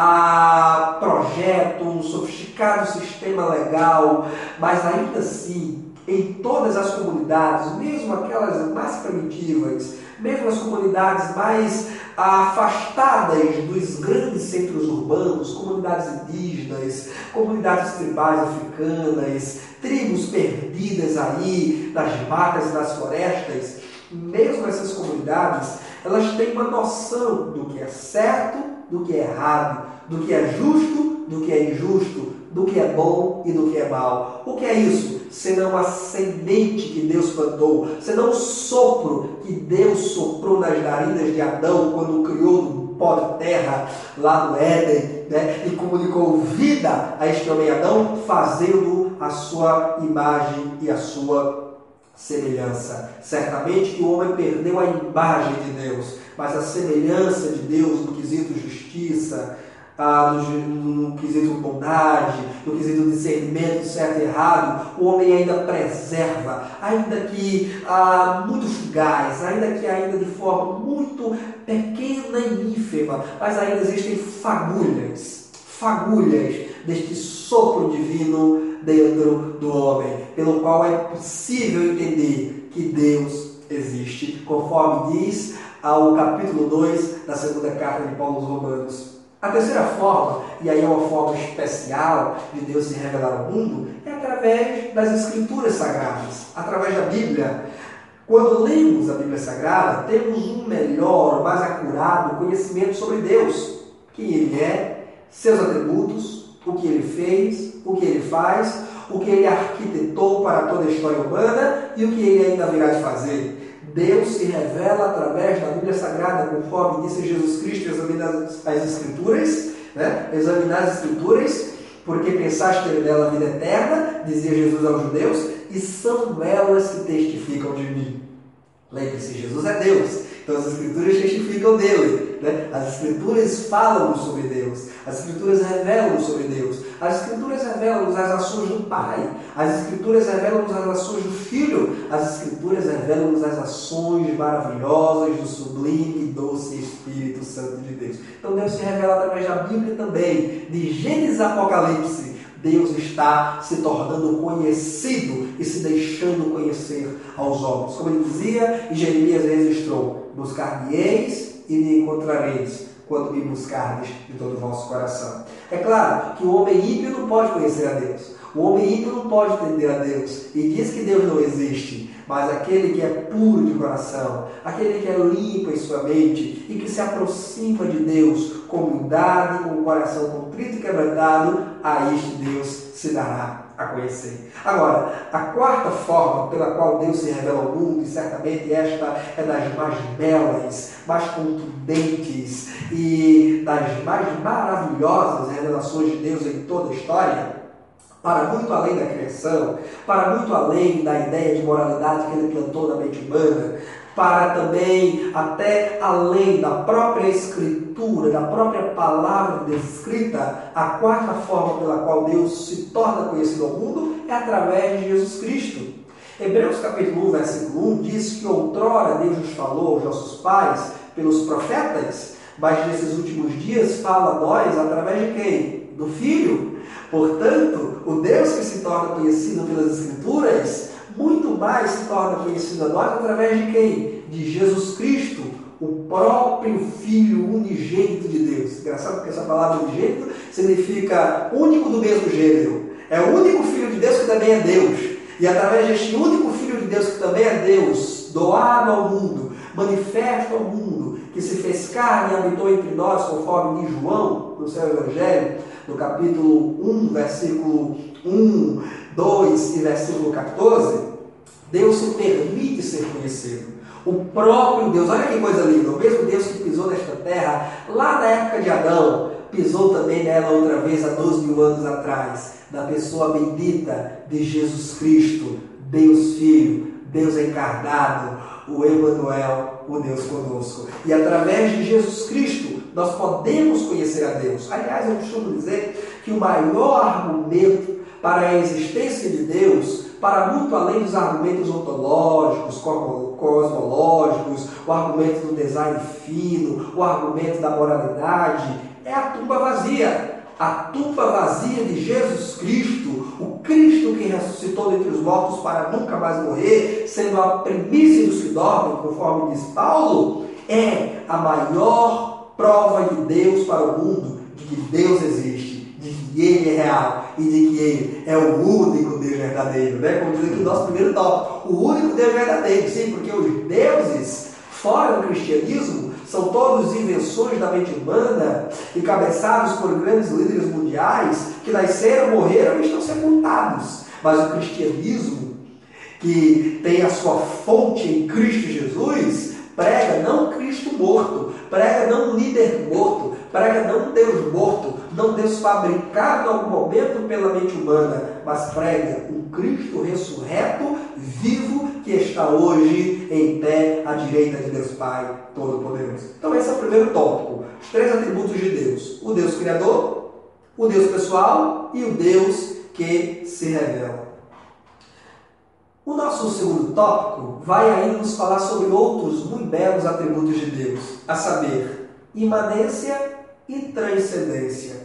projeto, um sofisticado sistema legal, mas ainda assim, em todas as comunidades, mesmo aquelas mais primitivas, mesmo as comunidades mais afastadas dos grandes centros urbanos, comunidades indígenas, comunidades tribais africanas, tribos perdidas aí nas matas e nas florestas, mesmo essas comunidades, elas têm uma noção do que é certo, do que é errado, do que é justo, do que é injusto, do que é bom e do que é mal. O que é isso? Senão a semente que Deus plantou, senão o sopro que Deus soprou nas narinas de Adão quando o criou do pó de terra lá no Éden, né? E comunicou vida a este homem Adão, fazendo a sua imagem e a sua semelhança. Certamente que o homem perdeu a imagem de Deus, mas a semelhança de Deus no quesito justiça, no quesito bondade, no quesito discernimento certo e errado, o homem ainda preserva, ainda que muito fugaz, ainda de forma muito pequena e ínfima, mas ainda existem fagulhas deste sopro divino dentro do homem, pelo qual é possível entender que Deus existe, conforme diz ao capítulo 2 da segunda carta de Paulo aos Romanos. A terceira forma, e aí é uma forma especial de Deus se revelar ao mundo, é através das Escrituras Sagradas, através da Bíblia. Quando lemos a Bíblia Sagrada, temos um melhor, mais acurado conhecimento sobre Deus, quem Ele é, seus atributos, o que Ele fez, o que Ele faz, o que Ele arquitetou para toda a história humana e o que Ele ainda virá de fazer. Deus se revela através da Bíblia Sagrada, conforme disse Jesus Cristo, examinar as Escrituras, né? Examinar as Escrituras, porque pensaste ter nela a vida eterna, dizia Jesus aos judeus, e são elas que testificam de mim. Lembre-se, Jesus é Deus, então as Escrituras testificam dele, né? As Escrituras falam sobre Deus, as Escrituras revelam sobre Deus, as Escrituras revelam-nos as ações do Pai, as Escrituras revelam-nos as ações do Filho, as Escrituras revelam-nos as ações maravilhosas do sublime e doce Espírito Santo de Deus. Então Deus se revela através da Bíblia também, de Gênesis a Apocalipse. Deus está se tornando conhecido e se deixando conhecer aos homens. Como ele dizia, e Jeremias registrou: buscar-me-eis e me encontrareis, quando me buscardes de todo o vosso coração. É claro que o homem ímpio não pode conhecer a Deus. O homem ímpio não pode entender a Deus. E diz que Deus não existe. Mas aquele que é puro de coração, aquele que é limpo em sua mente e que se aproxima de Deus com humildade, com o coração contrito e quebrantado, a este Deus se dará a conhecer. Agora, a quarta forma pela qual Deus se revela ao mundo, e certamente esta é das mais belas, mais contundentes e das mais maravilhosas revelações de Deus em toda a história, para muito além da criação, para muito além da ideia de moralidade que ele plantou na mente humana, para também até além da própria Escritura, da própria palavra descrita, a quarta forma pela qual Deus se torna conhecido ao mundo é através de Jesus Cristo. Hebreus capítulo 1, versículo 1 diz que outrora Deus nos falou aos nossos pais pelos profetas, mas nesses últimos dias fala a nós através de quem? Do Filho. Portanto, o Deus que se torna conhecido pelas Escrituras, muito mais se torna conhecido a nós através de quem? De Jesus Cristo, o próprio Filho unigênito de Deus. Engraçado porque essa palavra unigênito significa único do mesmo gênero. É o único Filho de Deus que também é Deus. E através deste único Filho de Deus que também é Deus, doado ao mundo, manifesto ao mundo, que se fez carne e habitou entre nós, conforme diz João, no seu Evangelho, no capítulo 1, versículo 1, 2 e versículo 14, Deus se permite ser conhecido. O próprio Deus, olha que coisa linda, o mesmo Deus que pisou nesta terra, lá na época de Adão, pisou também nela outra vez há 12.000 anos atrás, na pessoa bendita de Jesus Cristo, Deus Filho, Deus encarnado, o Emanuel, o Deus conosco. E através de Jesus Cristo, nós podemos conhecer a Deus. Aliás, eu costumo dizer que o maior argumento para a existência de Deus, para muito além dos argumentos ontológicos, cosmológicos, o argumento do design fino, o argumento da moralidade, é a tumba vazia. A tumba vazia de Jesus Cristo, o Cristo que ressuscitou dentre os mortos para nunca mais morrer, sendo a primícia dos que dormem, conforme diz Paulo, é a maior prova de Deus para o mundo, de que Deus existe, de que Ele é real e de que Ele é o único Deus verdadeiro, né? Como diz aqui o nosso primeiro tópico, o único Deus verdadeiro, sim, porque os deuses fora do cristianismo são todos invenções da mente humana, encabeçados por grandes líderes mundiais, que nasceram, morreram e estão sepultados. Mas o cristianismo, que tem a sua fonte em Cristo Jesus, prega não Cristo morto, prega não líder morto, prega não Deus morto, não Deus fabricado em algum momento pela mente humana, mas prega um Cristo ressurreto, vivo, que está hoje em pé à direita de Deus Pai Todo-Poderoso. Então esse é o primeiro tópico, os 3 atributos de Deus: o Deus Criador, o Deus pessoal e o Deus que se revela. O nosso segundo tópico vai ainda nos falar sobre outros muito belos atributos de Deus, a saber, imanência e transcendência.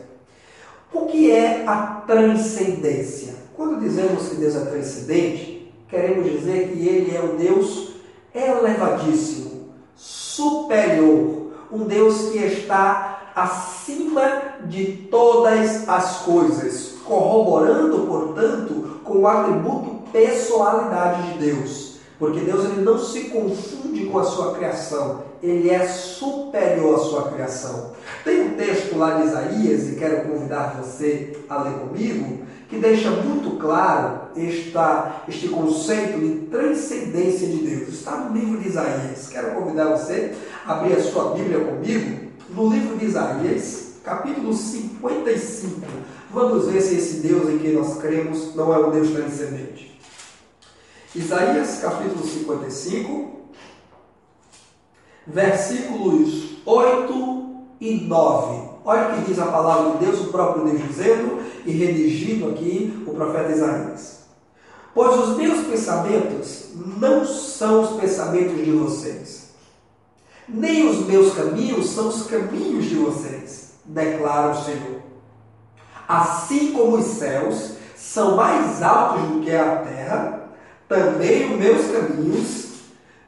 O que é a transcendência? Quando dizemos que Deus é transcendente, queremos dizer que Ele é um Deus elevadíssimo, superior, um Deus que está acima de todas as coisas, corroborando, portanto, com o atributo pessoalidade de Deus, porque Deus ele não se confunde com a sua criação, ele é superior à sua criação. Tem um texto lá de Isaías, e quero convidar você a ler comigo, que deixa muito claro este conceito de transcendência de Deus. Está no livro de Isaías. Quero convidar você a abrir a sua Bíblia comigo, no livro de Isaías, capítulo 55. Vamos ver se esse Deus em quem nós cremos não é um Deus transcendente. Isaías capítulo 55, versículos 8 e 9. Olha o que diz a palavra de Deus, o próprio Deus dizendo e redigindo aqui o profeta Isaías. Pois os meus pensamentos não são os pensamentos de vocês, nem os meus caminhos são os caminhos de vocês, declara o Senhor. Assim como os céus são mais altos do que a terra, também os meus caminhos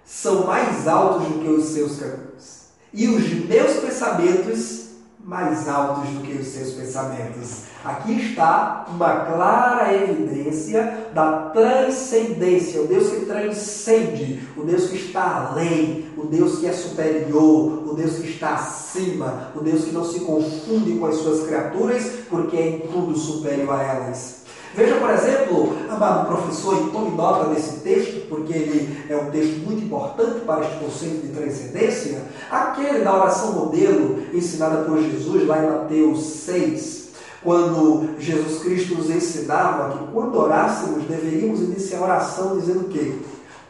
são mais altos do que os seus caminhos, e os meus pensamentos mais altos do que os seus pensamentos. Aqui está uma clara evidência da transcendência, o Deus que transcende, o Deus que está além, o Deus que é superior, o Deus que está acima, o Deus que não se confunde com as suas criaturas, porque é em tudo superior a elas. Veja, por exemplo, amado professor, e tome nota desse texto, porque ele é um texto muito importante para este conceito de transcendência, aquele da oração modelo ensinada por Jesus lá em Mateus 6, quando Jesus Cristo nos ensinava que quando orássemos deveríamos iniciar a oração dizendo o quê?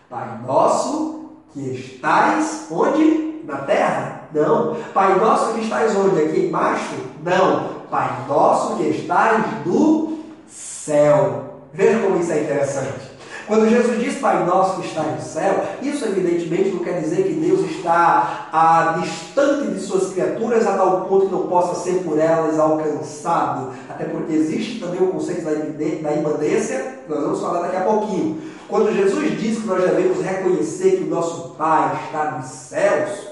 Pai nosso que estais onde? Na terra? Não. Pai nosso que estais onde? Aqui embaixo? Não. Pai nosso que estais do céu. Veja como isso é interessante. Quando Jesus diz Pai nosso que está no céu, isso evidentemente não quer dizer que Deus está distante de suas criaturas a tal ponto que não possa ser por elas alcançado. Até porque existe também o conceito da imanência, que nós vamos falar daqui a pouquinho. Quando Jesus diz que nós devemos reconhecer que o nosso Pai está nos céus,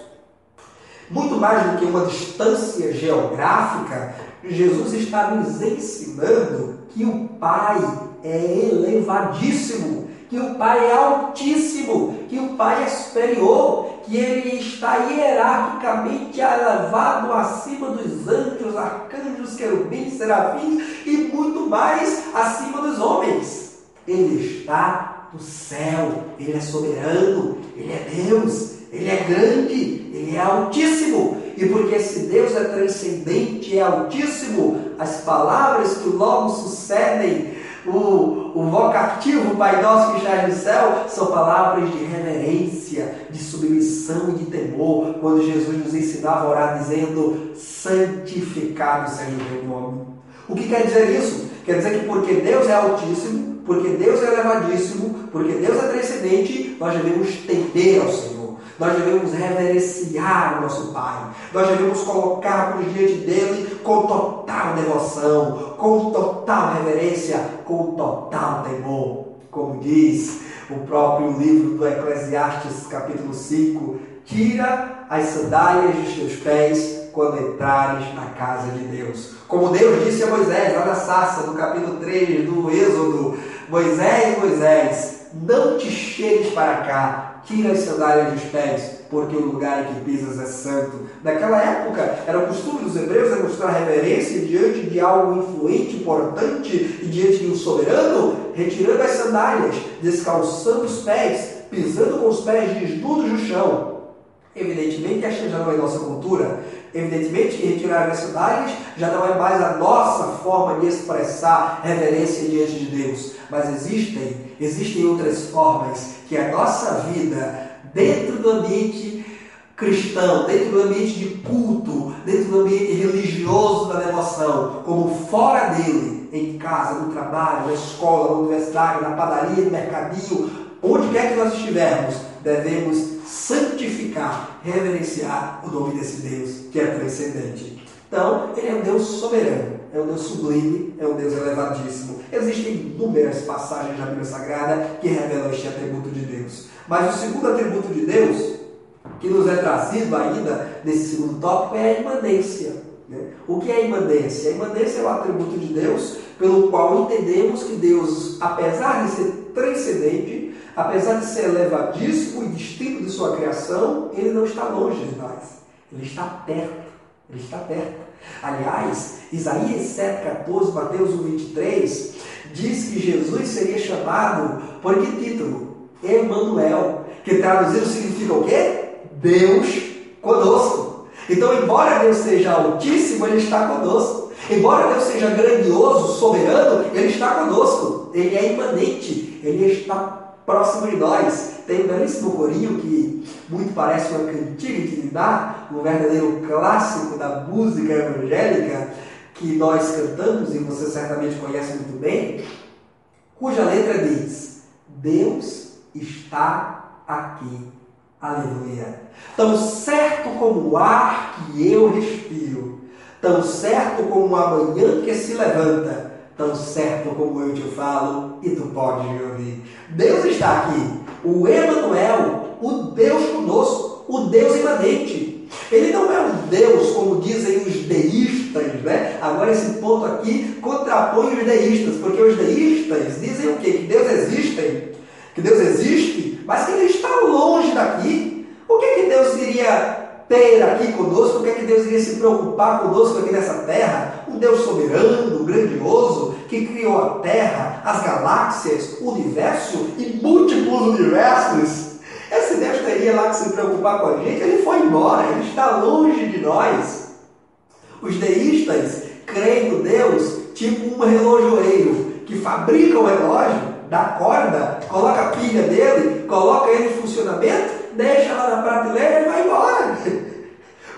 muito mais do que uma distância geográfica, Jesus está nos ensinando que o Pai é elevadíssimo, que o Pai é altíssimo, que o Pai é superior, que Ele está hierarquicamente elevado acima dos anjos, arcanjos, querubins, serafins e muito mais acima dos homens. Ele está no céu, Ele é soberano, Ele é Deus, Ele é grande, Ele é altíssimo. E porque esse Deus é transcendente e é altíssimo, as palavras que logo sucedem o vocativo Pai Nosso que está no céu são palavras de reverência, de submissão e de temor, quando Jesus nos ensinava a orar dizendo: santificado seja o teu nome. O que quer dizer isso? Quer dizer que porque Deus é altíssimo, porque Deus é elevadíssimo, porque Deus é transcendente, nós devemos temer ao Senhor. Nós devemos reverenciar o nosso Pai. Nós devemos colocar-nos diante dele com total devoção, com total reverência, com total temor. Como diz o próprio livro do Eclesiastes, capítulo 5, tira as sandálias dos teus pés quando entrares na casa de Deus. Como Deus disse a Moisés, lá na sarça, no capítulo 3 do Êxodo: Moisés, Moisés, não te chegues para cá, tira as sandálias dos pés, porque o lugar em que pisas é santo. Naquela época, era o costume dos hebreus demonstrar reverência diante de algo influente, importante, e diante de um soberano, retirando as sandálias, descalçando os pés, pisando com os pés desnudos no chão. Evidentemente, esta já não é nossa cultura. Evidentemente que retirar as sandálias já não é mais a nossa forma de expressar reverência diante de Deus. Mas existem outras formas que a nossa vida, dentro do ambiente cristão, dentro do ambiente de culto, dentro do ambiente religioso da devoção, como fora dele, em casa, no trabalho, na escola, na universidade, na padaria, no mercadinho, onde quer que nós estivermos, devemos santificar, reverenciar o nome desse Deus que é transcendente. Então, ele é um Deus soberano, é um Deus sublime, é um Deus elevadíssimo. Existem inúmeras passagens na Bíblia Sagrada que revelam este atributo de Deus. Mas o segundo atributo de Deus, que nos é trazido ainda nesse segundo tópico, é a imanência. O que é a imanência? A imanência é o atributo de Deus pelo qual entendemos que Deus, apesar de ser transcendente, apesar de ser elevadíssimo e distinto de sua criação, ele não está longe de nós. Ele está perto. Ele está perto. Aliás, Isaías 7,14, Mateus 1,23, diz que Jesus seria chamado por que título? Emanuel, que traduzido significa o quê? Deus conosco. Então, embora Deus seja altíssimo, ele está conosco. Embora Deus seja grandioso, soberano, ele está conosco. Ele é imanente, ele está próximo de nós. Tem um belíssimo corinho que muito parece uma cantiga de Niná, um verdadeiro clássico da música evangélica que nós cantamos e você certamente conhece muito bem, cuja letra diz: Deus está aqui. Aleluia. Tão certo como o ar que eu respiro, tão certo como a manhã que se levanta, tão certo como eu te falo e tu podes me ouvir. Deus está aqui, o Emanuel, o Deus conosco, o Deus imanente. Ele não é um Deus, como dizem os deístas, né? Agora esse ponto aqui contrapõe os deístas, porque os deístas dizem o quê? Que Deus existe, mas que ele está longe daqui. O que Deus iria ter aqui conosco? O que Deus iria se preocupar conosco aqui nessa terra? Um Deus soberano, grandioso, que criou a terra, as galáxias, o universo e múltiplos universos. Esse Deus teria lá que se preocupar com a gente? Ele foi embora, ele está longe de nós. Os deístas creem no Deus tipo um relojoeiro que fabrica o relógio, dá corda, coloca a pilha dele, coloca ele em funcionamento, deixa lá na prateleira e vai embora.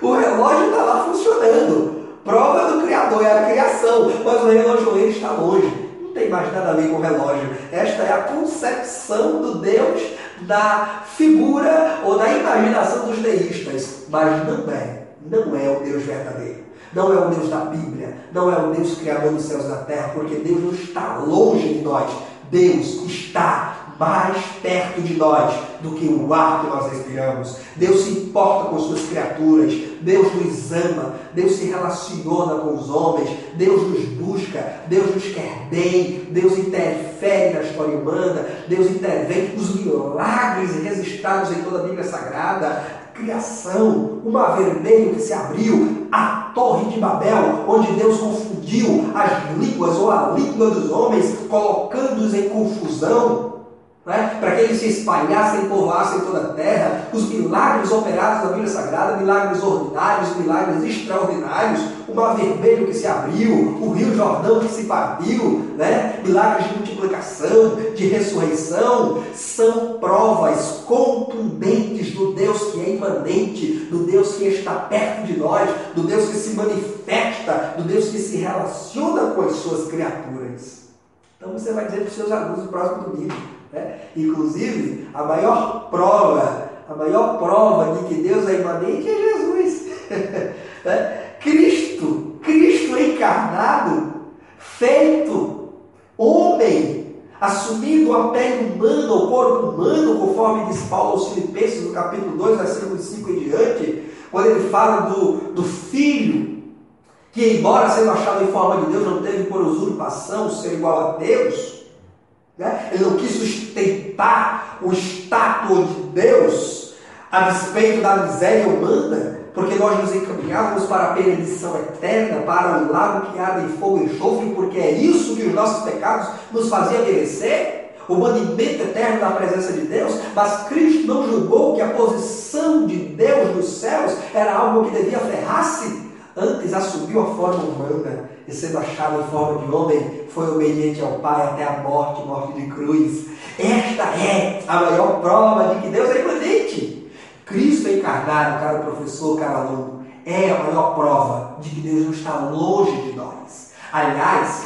O relógio está lá funcionando. Prova do Criador, é a criação, mas o relojoeiro está longe. Não tem mais nada a ver com o relógio. Esta é a concepção do Deus, da figura ou da imaginação dos deístas. Mas não é o Deus verdadeiro. Não é o Deus da Bíblia. Não é o Deus criador dos céus e da terra, porque Deus não está longe de nós. Deus está mais perto de nós do que o ar que nós respiramos. Deus se importa com suas criaturas. Deus nos ama. Deus se relaciona com os homens. Deus nos busca. Deus nos quer bem. Deus interfere na história humana. Deus intervém nos milagres registrados em toda a Bíblia Sagrada. Criação, o mar vermelho que se abriu, a torre de Babel, onde Deus confundiu as línguas ou a língua dos homens, colocando-os em confusão, né? Para que eles se espalhassem e povoassem toda a terra. Os milagres operados na Bíblia Sagrada, milagres ordinários, milagres extraordinários, o mar vermelho que se abriu, o rio Jordão que se partiu, né? Milagres de multiplicação, de ressurreição, são provas contundentes do Deus que é imanente, do Deus que está perto de nós, do Deus que se manifesta, do Deus que se relaciona com as suas criaturas. Então você vai dizer para os seus alunos no próximo domingo, né? Inclusive, a maior prova de que Deus é imanente é Jesus. Né? Cristo encarnado, feito homem, assumindo a pele humana, o corpo humano, conforme diz Paulo aos Filipenses, no capítulo 2, versículos 5 em diante, quando ele fala do Filho, que embora sendo achado em forma de Deus, não teve por usurpação ser igual a Deus. né? Ele não quis sustentar o status de Deus a despeito da miséria humana, porque nós nos encaminhávamos para a perdição eterna, para o lago que arde em fogo e enxofre, porque é isso que os nossos pecados nos faziam merecer, o banimento eterno da presença de Deus. Mas Cristo não julgou que a posição de Deus nos céus era algo que devia ferrar-se. Antes assumiu a forma humana e, sendo achado em forma de homem, foi obediente ao Pai até a morte, morte de cruz. Esta é a maior prova de que Deus é imanente. Cristo encarnado, caro professor, caro aluno, é a maior prova de que Deus não está longe de nós. Aliás,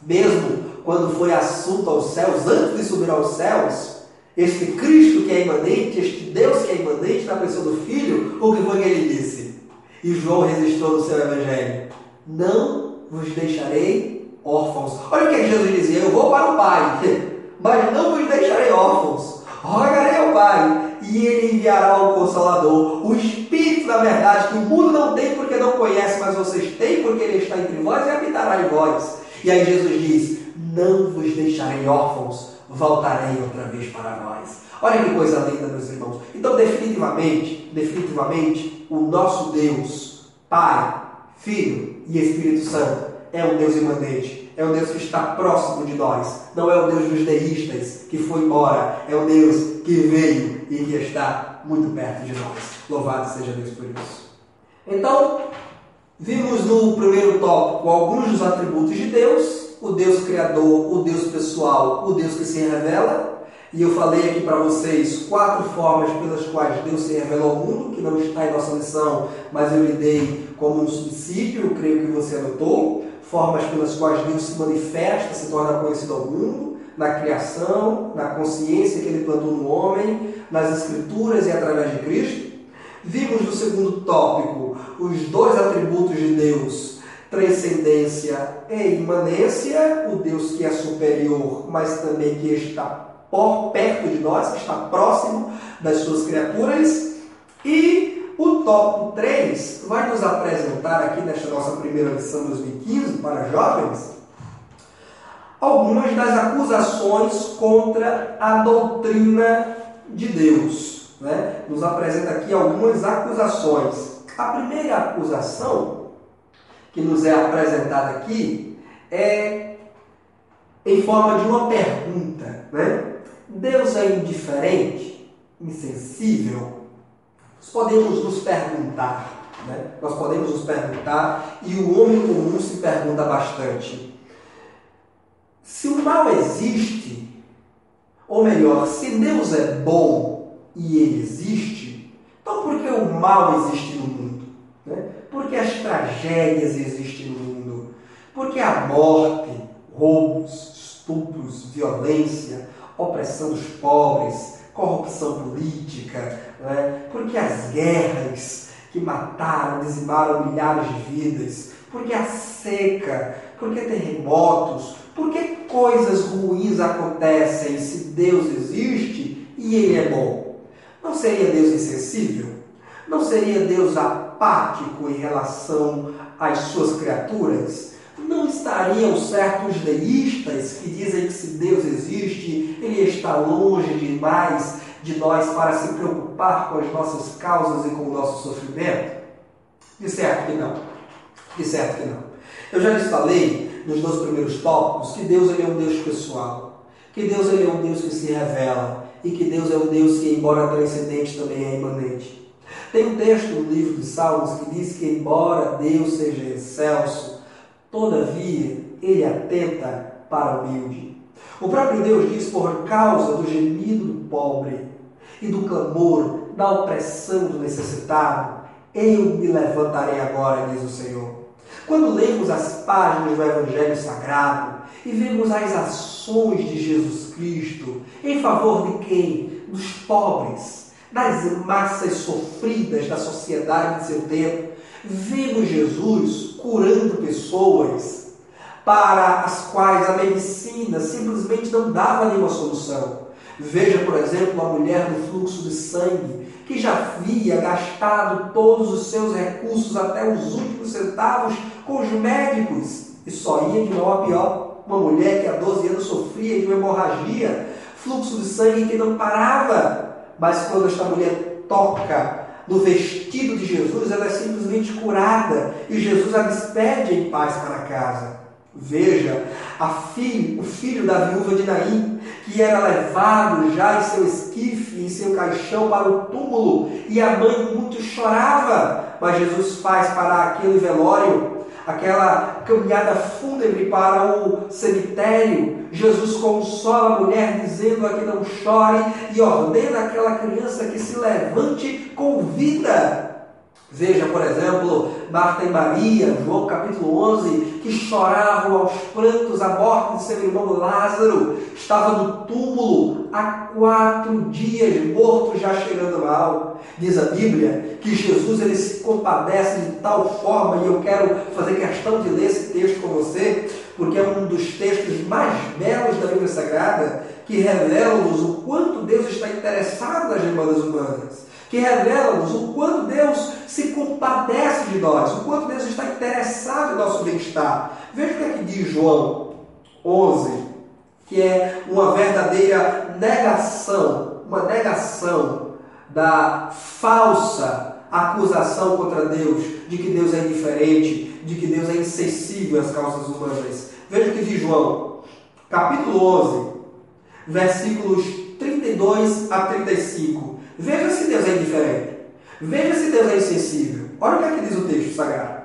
mesmo quando foi assunto aos céus, antes de subir aos céus, este Cristo que é imanente, este Deus que é imanente na pessoa do Filho, o que foi que ele disse? E João registrou no seu Evangelho: não vos deixarei órfãos. Olha o que Jesus dizia: eu vou para o Pai, mas não vos deixarei órfãos. Rogarei ao Pai, e Ele enviará o Consolador, o Espírito da verdade, que o mundo não tem porque não conhece, mas vocês têm porque Ele está entre vós e habitará em vós. E aí Jesus diz: não vos deixarei órfãos, voltarei outra vez para vós. Olha que coisa linda, meus irmãos. Então, definitivamente, o nosso Deus, Pai, Filho e Espírito Santo, é um Deus imanente. É um Deus que está próximo de nós. Não é o Deus dos deístas que foi embora. É o Deus que veio e que está muito perto de nós. Louvado seja Deus por isso. Então, vimos no primeiro tópico alguns dos atributos de Deus. O Deus Criador, o Deus pessoal, o Deus que se revela. E eu falei aqui para vocês 4 formas pelas quais Deus se revela ao mundo, que não está em nossa lição, mas eu lhe dei como um subsídio, eu creio que você anotou. Formas pelas quais Deus se manifesta, se torna conhecido ao mundo, na criação, na consciência que Ele plantou no homem, nas Escrituras e através de Cristo. Vimos no segundo tópico os 2 atributos de Deus: transcendência e imanência, o Deus que é superior, mas também que está por perto de nós, que está próximo das suas criaturas. E o tópico 3 vai nos apresentar aqui nesta nossa primeira lição 2015 para jovens algumas das acusações contra a doutrina de Deus, né? Nos apresenta aqui algumas acusações. A primeira acusação que nos é apresentada aqui é em forma de uma pergunta, né? Deus é indiferente, insensível? Nós podemos nos perguntar, né? Nós podemos nos perguntar, e o homem comum se pergunta bastante: se o mal existe, ou melhor, se Deus é bom e Ele existe, então por que o mal existe no mundo? Né? Por que as tragédias existem no mundo? Por que a morte, roubos, estupros, violência, opressão dos pobres, corrupção política, né? Porque as guerras que mataram, dizimaram milhares de vidas, porque a seca, porque terremotos, porque coisas ruins acontecem se Deus existe e Ele é bom? Não seria Deus insensível? Não seria Deus apático em relação às suas criaturas? Não estariam certos deístas que dizem que se Deus existe, Ele está longe demais de nós para se preocupar com as nossas causas e com o nosso sofrimento? De certo que não. De certo que não. Eu já lhes falei nos 2 primeiros tópicos que Deus ele é um Deus pessoal, que Deus ele é um Deus que se revela e que Deus é um Deus que, embora transcendente, também é imanente. Tem um texto no livro dos Salmos que diz que, embora Deus seja excelso, todavia Ele atenta para o humilde. O próprio Deus diz: por causa do gemido do pobre e do clamor, da opressão do necessitado, eu me levantarei agora, diz o Senhor. Quando lemos as páginas do Evangelho Sagrado e vemos as ações de Jesus Cristo em favor de quem? Dos pobres, das massas sofridas da sociedade de seu tempo, vemos Jesus curando pessoas para as quais a medicina simplesmente não dava nenhuma solução. Veja, por exemplo, a mulher do fluxo de sangue, que já havia gastado todos os seus recursos até os últimos centavos com os médicos e só ia de mal a pior. uma mulher que há 12 anos sofria de uma hemorragia, fluxo de sangue que não parava. Mas quando esta mulher toca no vestido de Jesus, ela é simplesmente curada e Jesus a despede em paz para casa. Veja, o filho da viúva de Naim, que era levado já em seu esquife, em seu caixão para o túmulo, e a mãe muito chorava, mas Jesus faz parar aquele velório, aquela caminhada fúnebre para o cemitério. Jesus consola a mulher dizendo-a que não chore e ordena àquela criança que se levante com vida. Veja, por exemplo, Marta e Maria, João capítulo 11, que choravam aos prantos a morte de seu irmão Lázaro. Estava no túmulo há 4 dias, morto, já cheirando mal. Diz a Bíblia que Jesus ele se compadece de tal forma, e eu quero fazer questão de ler esse texto com você, porque é um dos textos mais belos da Bíblia Sagrada, que revela-nos o quanto Deus está interessado nas demandas humanas, que revela-nos o quanto Deus se compadece de nós, o quanto Deus está interessado em nosso bem-estar. Veja o que é que diz João 11, que é uma verdadeira negação, uma negação da falsa acusação contra Deus, de que Deus é indiferente, de que Deus é insensível às causas humanas. Veja o que diz João, capítulo 11, versículos 32 a 35. Veja se Deus é indiferente. Veja se Deus é insensível. Olha o que é que diz o texto sagrado.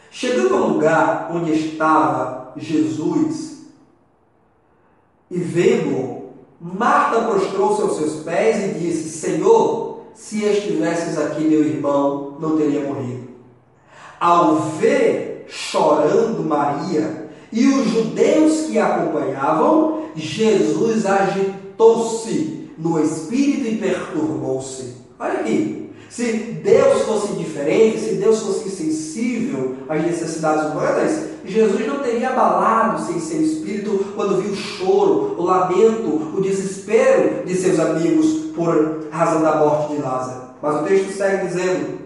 Chegando ao lugar onde estava Jesus e vendo-o, Marta prostrou-se aos seus pés e disse: Senhor, se estivesses aqui, meu irmão não teria morrido. Ao ver chorando Maria e os judeus que a acompanhavam, Jesus agitou-se no espírito e perturbou-se. Olha aqui, se Deus fosse indiferente, se Deus fosse insensível às necessidades humanas, Jesus não teria abalado-se em seu espírito quando viu o choro, o lamento, o desespero de seus amigos por razão da morte de Lázaro. Mas o texto segue dizendo: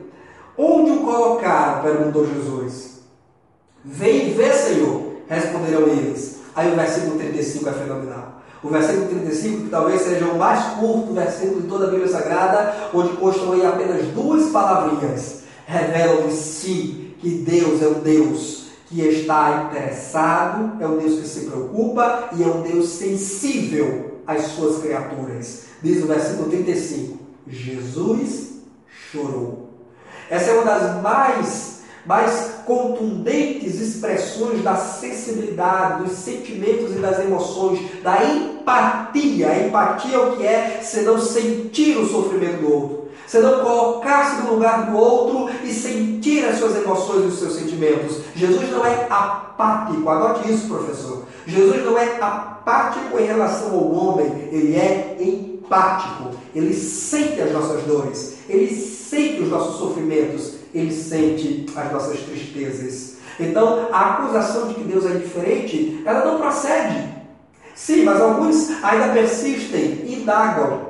onde o colocaram? Perguntou Jesus. Vem ver, Senhor, responderam eles. Aí o versículo 35 é fenomenal. O versículo 35, que talvez seja o mais curto versículo de toda a Bíblia Sagrada, onde constam aí apenas 2 palavrinhas, revelam-nos sim que Deus é um Deus que está interessado, é um Deus que se preocupa e é um Deus sensível às suas criaturas. Diz o versículo 35, Jesus chorou. Essa é uma das mais contundentes expressões da sensibilidade, dos sentimentos e das emoções, da empatia. A empatia é o que é senão sentir o sofrimento do outro, senão colocar-se no lugar do outro e sentir as suas emoções e os seus sentimentos. Jesus não é apático, anote isso, professor. Jesus não é apático em relação ao homem, ele é empático. Ele sente as nossas dores, ele sente os nossos sofrimentos, ele sente as nossas tristezas. Então, a acusação de que Deus é indiferente, ela não procede. Sim, mas alguns ainda persistem, indagam.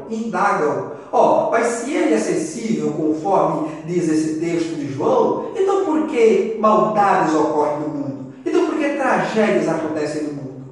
Mas se ele é sensível, conforme diz esse texto de João, então por que maldades ocorrem no mundo? Então por que tragédias acontecem no mundo?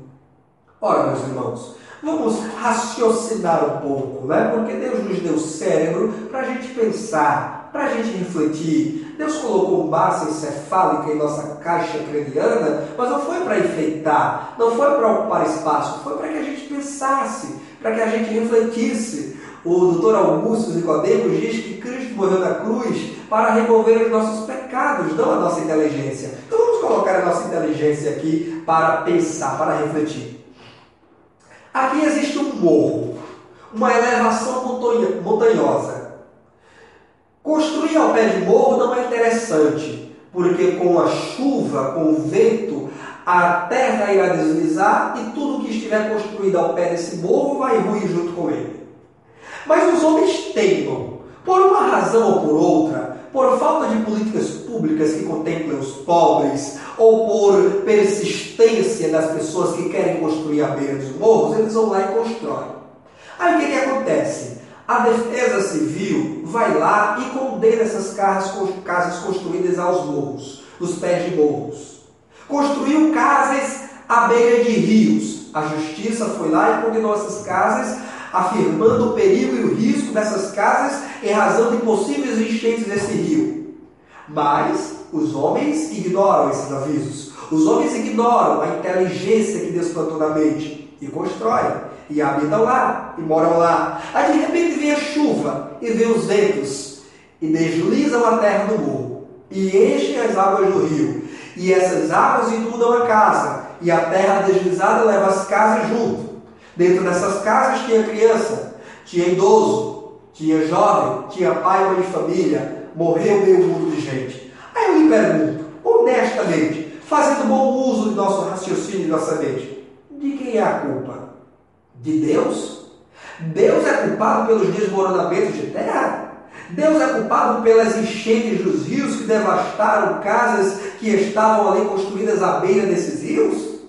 Ora, meus irmãos, vamos raciocinar um pouco, né? Porque Deus nos deu cérebro para a gente pensar, para a gente refletir. Deus colocou uma massa encefálica em nossa caixa craniana, mas não foi para enfeitar, não foi para ocupar espaço, foi para que a gente pensasse, para que a gente refletisse. O Dr. Augusto Nicodemos diz que Cristo morreu na cruz para remover os nossos pecados, não a nossa inteligência. Então vamos colocar a nossa inteligência aqui para pensar, para refletir. Aqui existe um morro, uma elevação montanhosa. Construir ao pé de morro não é interessante, porque com a chuva, com o vento, a terra irá deslizar e tudo que estiver construído ao pé desse morro vai ruir junto com ele. Mas os homens teimam, por uma razão ou por outra, por falta de políticas públicas que contemplem os pobres, ou por persistência das pessoas que querem construir à beira dos morros, eles vão lá e constroem. Aí o que acontece? A Defesa Civil vai lá e condena essas casas construídas aos morros, nos pés de morros. Construiu casas à beira de rios. A justiça foi lá e condenou essas casas, afirmando o perigo e o risco dessas casas em razão de possíveis enchentes desse rio. Mas os homens ignoram esses avisos. Os homens ignoram a inteligência que Deus plantou na mente e constroem, e habitam lá, e moram lá. Aí de repente vem a chuva e vem os ventos, e deslizam a terra do morro, e enchem as águas do rio. E essas águas inundam a casa, e a terra deslizada leva as casas junto. Dentro dessas casas tinha criança, tinha idoso, tinha jovem, tinha pai e mãe de família, morreu meio mundo de gente. Aí eu lhe pergunto, honestamente, fazendo bom uso do nosso raciocínio e de nossa mente, de quem é a culpa? De Deus? Deus é culpado pelos desmoronamentos de terra? Deus é culpado pelas enchentes dos rios que devastaram casas que estavam ali construídas à beira desses rios?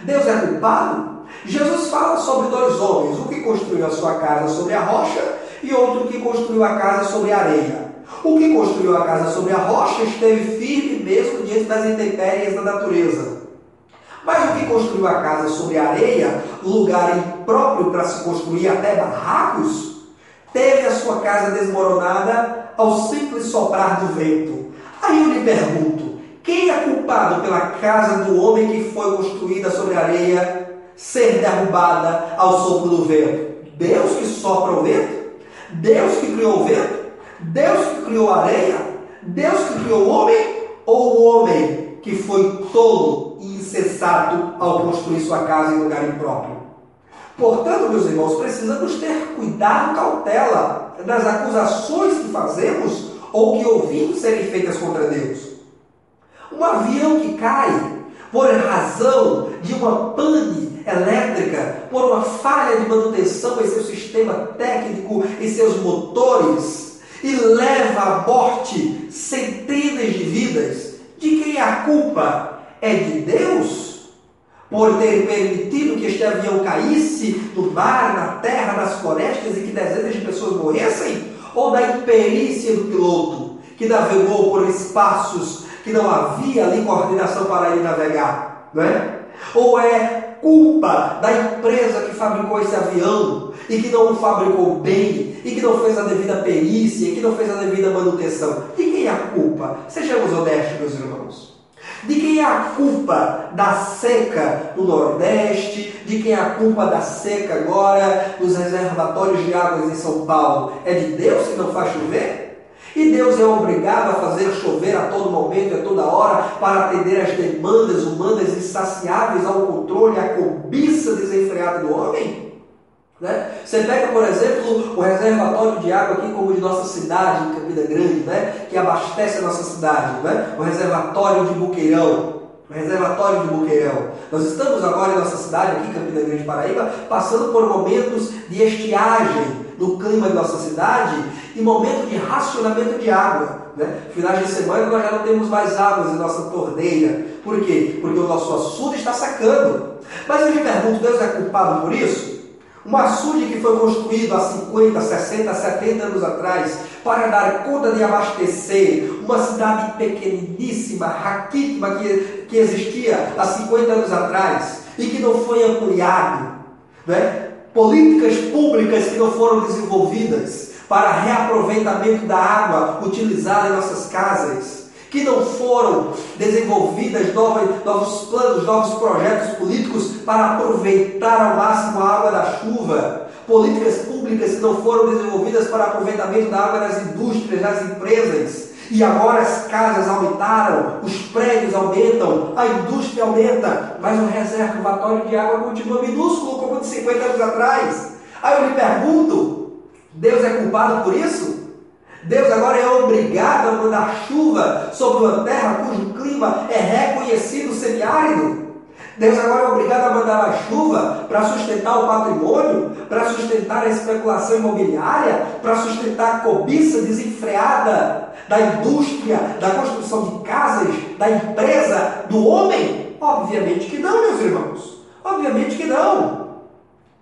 Deus é culpado? Jesus fala sobre dois homens, um que construiu a sua casa sobre a rocha e outro que construiu a casa sobre a areia. O que construiu a casa sobre a rocha esteve firme mesmo diante das intempéries da natureza. Mas o que construiu a casa sobre a areia, lugar impróprio para se construir até barracos, teve a sua casa desmoronada ao simples soprar do vento. Aí eu lhe pergunto, quem é culpado pela casa do homem que foi construída sobre a areia ser derrubada ao sopro do vento? Deus que sopra o vento? Deus que criou o vento? Deus que criou a areia? Deus que criou o homem? Ou o homem que foi tolo e insensato ao construir sua casa em lugar impróprio? Portanto, meus irmãos, precisamos ter cuidado e cautela nas acusações que fazemos ou que ouvimos serem feitas contra Deus. Um avião que cai por razão de uma pane elétrica, por uma falha de manutenção em seu sistema técnico, em seus motores, e leva à morte centenas de vidas, de quem a culpa é de Deus? Por ter permitido que este avião caísse no mar, na terra, nas florestas e que dezenas de pessoas morressem? Ou da imperícia do piloto, que navegou por espaços que não havia ali coordenação para ele navegar? Não é? Ou é culpa da empresa que fabricou esse avião e que não o fabricou bem, e que não fez a devida perícia, e que não fez a devida manutenção? De quem é a culpa? Sejamos honestos, meus irmãos. De quem é a culpa da seca no Nordeste? De quem é a culpa da seca agora nos reservatórios de águas em São Paulo? É de Deus que não faz chover? E Deus é obrigado a fazer chover a todo momento, a toda hora, para atender às demandas humanas insaciáveis ao controle, à cobiça desenfreada do homem? Né? Você pega, por exemplo, o reservatório de água aqui como de nossa cidade, em Campina Grande, né? Que abastece a nossa cidade, né? O reservatório de Boqueirão. Nós estamos agora em nossa cidade, aqui em Campina Grande, Paraíba, passando por momentos de estiagem no clima de nossa cidade e momento de racionamento de água. Né? Finais de semana nós já não temos mais águas em nossa torneira. Por quê? Porque o nosso açude está secando. Mas eu lhe pergunto, Deus é culpado por isso? Um açude que foi construído há 50, 60, 70 anos atrás para dar conta de abastecer uma cidade pequeniníssima, raquítima, que existia há 50 anos atrás e que não foi ampliado, né? Políticas públicas que não foram desenvolvidas para reaproveitamento da água utilizada em nossas casas, que não foram desenvolvidas novos planos, novos projetos políticos para aproveitar ao máximo a água da chuva, políticas públicas que não foram desenvolvidas para aproveitamento da água das indústrias, das empresas, e agora as casas aumentaram, os prédios aumentam, a indústria aumenta, mas o reservatório de água continua minúsculo como de 50 anos atrás. Aí eu lhe pergunto, Deus é culpado por isso? Deus agora é obrigado a mandar chuva sobre uma terra cujo clima é reconhecido semiárido? Deus agora é obrigado a mandar a chuva para sustentar o patrimônio, para sustentar a especulação imobiliária, para sustentar a cobiça desenfreada da indústria, da construção de casas, da empresa, do homem? Obviamente que não, meus irmãos. Obviamente que não.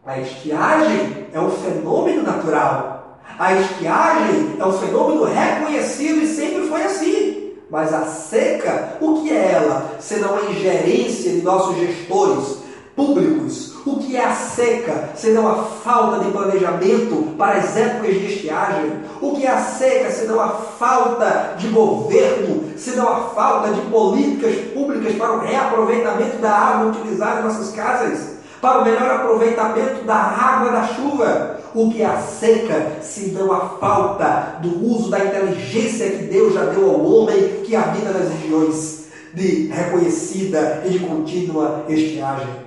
A estiagem é um fenômeno natural. A estiagem é um fenômeno reconhecido e sempre foi assim. Mas a seca, o que é ela? Senão a ingerência de nossos gestores públicos. O que é a seca? Senão a falta de planejamento para as épocas de estiagem. O que é a seca? Senão a falta de governo, senão a falta de políticas públicas para o reaproveitamento da água utilizada em nossas casas, para o melhor aproveitamento da água da chuva. O que é a seca, senão a falta do uso da inteligência que Deus já deu ao homem que habita nas regiões de reconhecida e de contínua estiagem.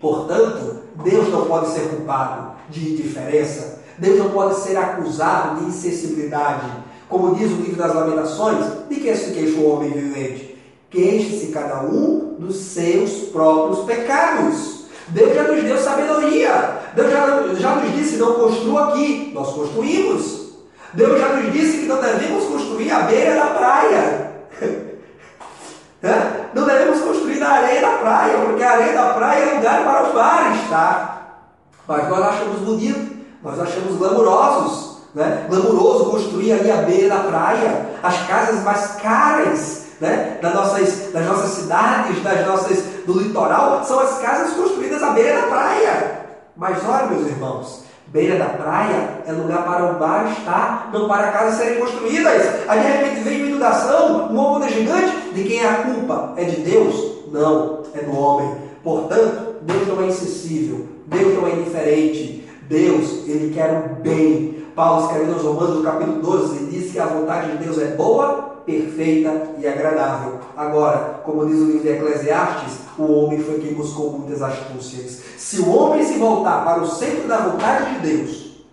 Portanto, Deus não pode ser culpado de indiferença. Deus não pode ser acusado de insensibilidade. Como diz o livro das Lamentações, de que se queixa o homem vivente? Queixe-se cada um dos seus próprios pecados. Deus já nos deu sabedoria. Deus já nos disse, não construa aqui. Nós construímos. Deus já nos disse que não devemos construir à beira da praia. Não devemos construir na areia da praia, porque a areia da praia é lugar para o mar estar. Mas nós achamos bonito, nós achamos glamurosos, né? Glamuroso construir ali à beira da praia, as casas mais caras, né? das nossas cidades, do litoral, são as casas construídas à beira da praia. Mas olha, meus irmãos, beira da praia é lugar para o mar estar, não para casas serem construídas. Aí de repente vem uma inundação, uma onda gigante. De quem é a culpa? É de Deus? Não, é do homem. Portanto, Deus não é insensível, Deus não é indiferente. Deus, Ele quer o bem. Paulo, escrevendo aos Romanos, no capítulo 12, ele diz que a vontade de Deus é boa, perfeita e agradável. Agora, como diz o livro de Eclesiastes, o homem foi quem buscou muitas astúcias. Se o homem se voltar para o centro da vontade de Deus,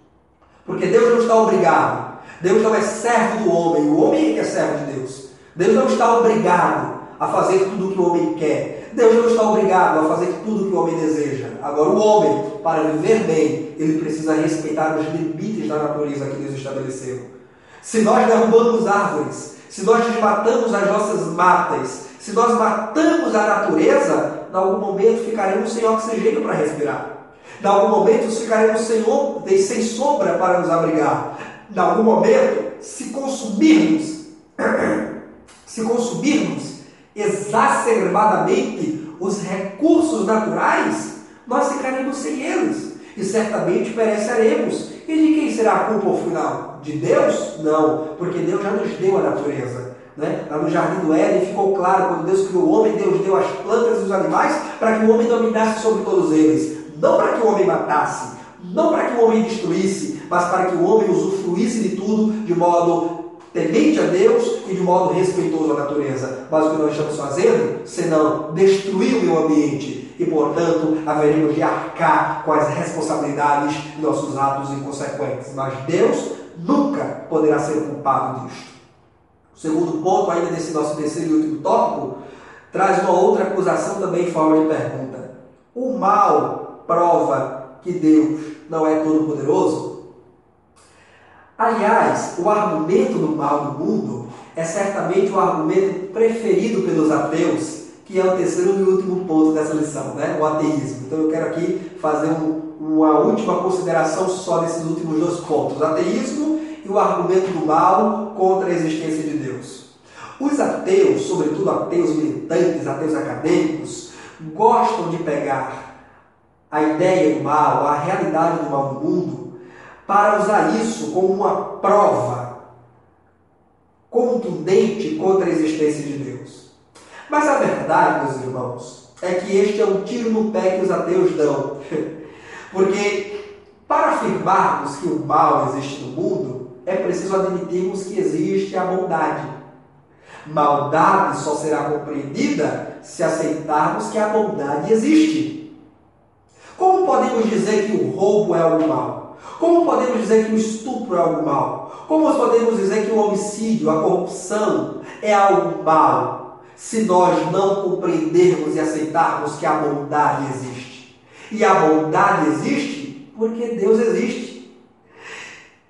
porque Deus não está obrigado, Deus não é servo do homem, o homem é que é servo de Deus. Deus não está obrigado a fazer tudo o que o homem quer. Deus não está obrigado a fazer tudo o que o homem deseja. Agora, o homem, para viver bem, ele precisa respeitar os limites da natureza que Deus estabeleceu. Se nós derrubamos árvores, se nós desmatamos as nossas matas, se nós matamos a natureza, em algum momento ficaremos sem oxigênio para respirar. Em algum momento ficaremos sem sombra para nos abrigar. Em algum momento, se consumirmos exacerbadamente os recursos naturais, nós ficaremos sem eles e certamente pereceremos. E de quem será a culpa ao final? De Deus? Não, porque Deus já nos deu a natureza. Lá no Jardim do Éden ficou claro, quando Deus criou o homem, Deus deu as plantas e os animais para que o homem dominasse sobre todos eles. Não para que o homem matasse, não para que o homem destruísse, mas para que o homem usufruísse de tudo de modo temente a Deus e de modo respeitoso à natureza. Mas o que nós estamos fazendo, senão destruir o meio ambiente, e portanto haveremos de arcar com as responsabilidades de nossos atos inconsequentes. Mas Deus nunca poderá ser culpado disto. O segundo ponto, ainda nesse nosso terceiro e último tópico, traz uma outra acusação também em forma de pergunta. O mal prova que Deus não é todo-poderoso? Aliás, o argumento do mal do mundo é certamente o argumento preferido pelos ateus, que é o terceiro e último ponto dessa lição, o ateísmo. Então eu quero aqui fazer uma última consideração só desses últimos dois pontos, o ateísmo e o argumento do mal contra a existência de Deus. Os ateus, sobretudo ateus militantes, ateus acadêmicos, gostam de pegar a ideia do mal, a realidade do mal no mundo, para usar isso como uma prova contundente contra a existência de Deus. Mas a verdade, meus irmãos, é que este é um tiro no pé que os ateus dão. Porque para afirmarmos que o mal existe no mundo, é preciso admitirmos que existe a bondade. Maldade só será compreendida se aceitarmos que a bondade existe. Como podemos dizer que o roubo é algo mal? Como podemos dizer que o estupro é algo mal? Como podemos dizer que o homicídio, a corrupção é algo mal? Se nós não compreendermos e aceitarmos que a bondade existe. E a bondade existe porque Deus existe.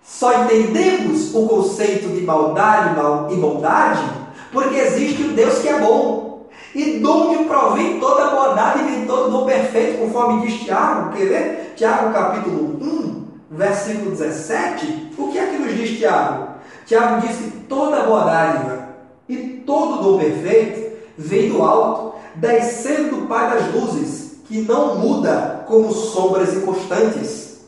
Só entendemos o conceito de maldade e bondade porque existe um Deus que é bom. E de onde provém toda a bondade e vem todo o dom perfeito, conforme diz Tiago. Quer ver? Tiago capítulo 1, versículo 17. O que é que nos diz Tiago? Tiago diz que toda boa dádiva E todo dom perfeito vem do alto, descendo do Pai das luzes, que não muda como sombras inconstantes.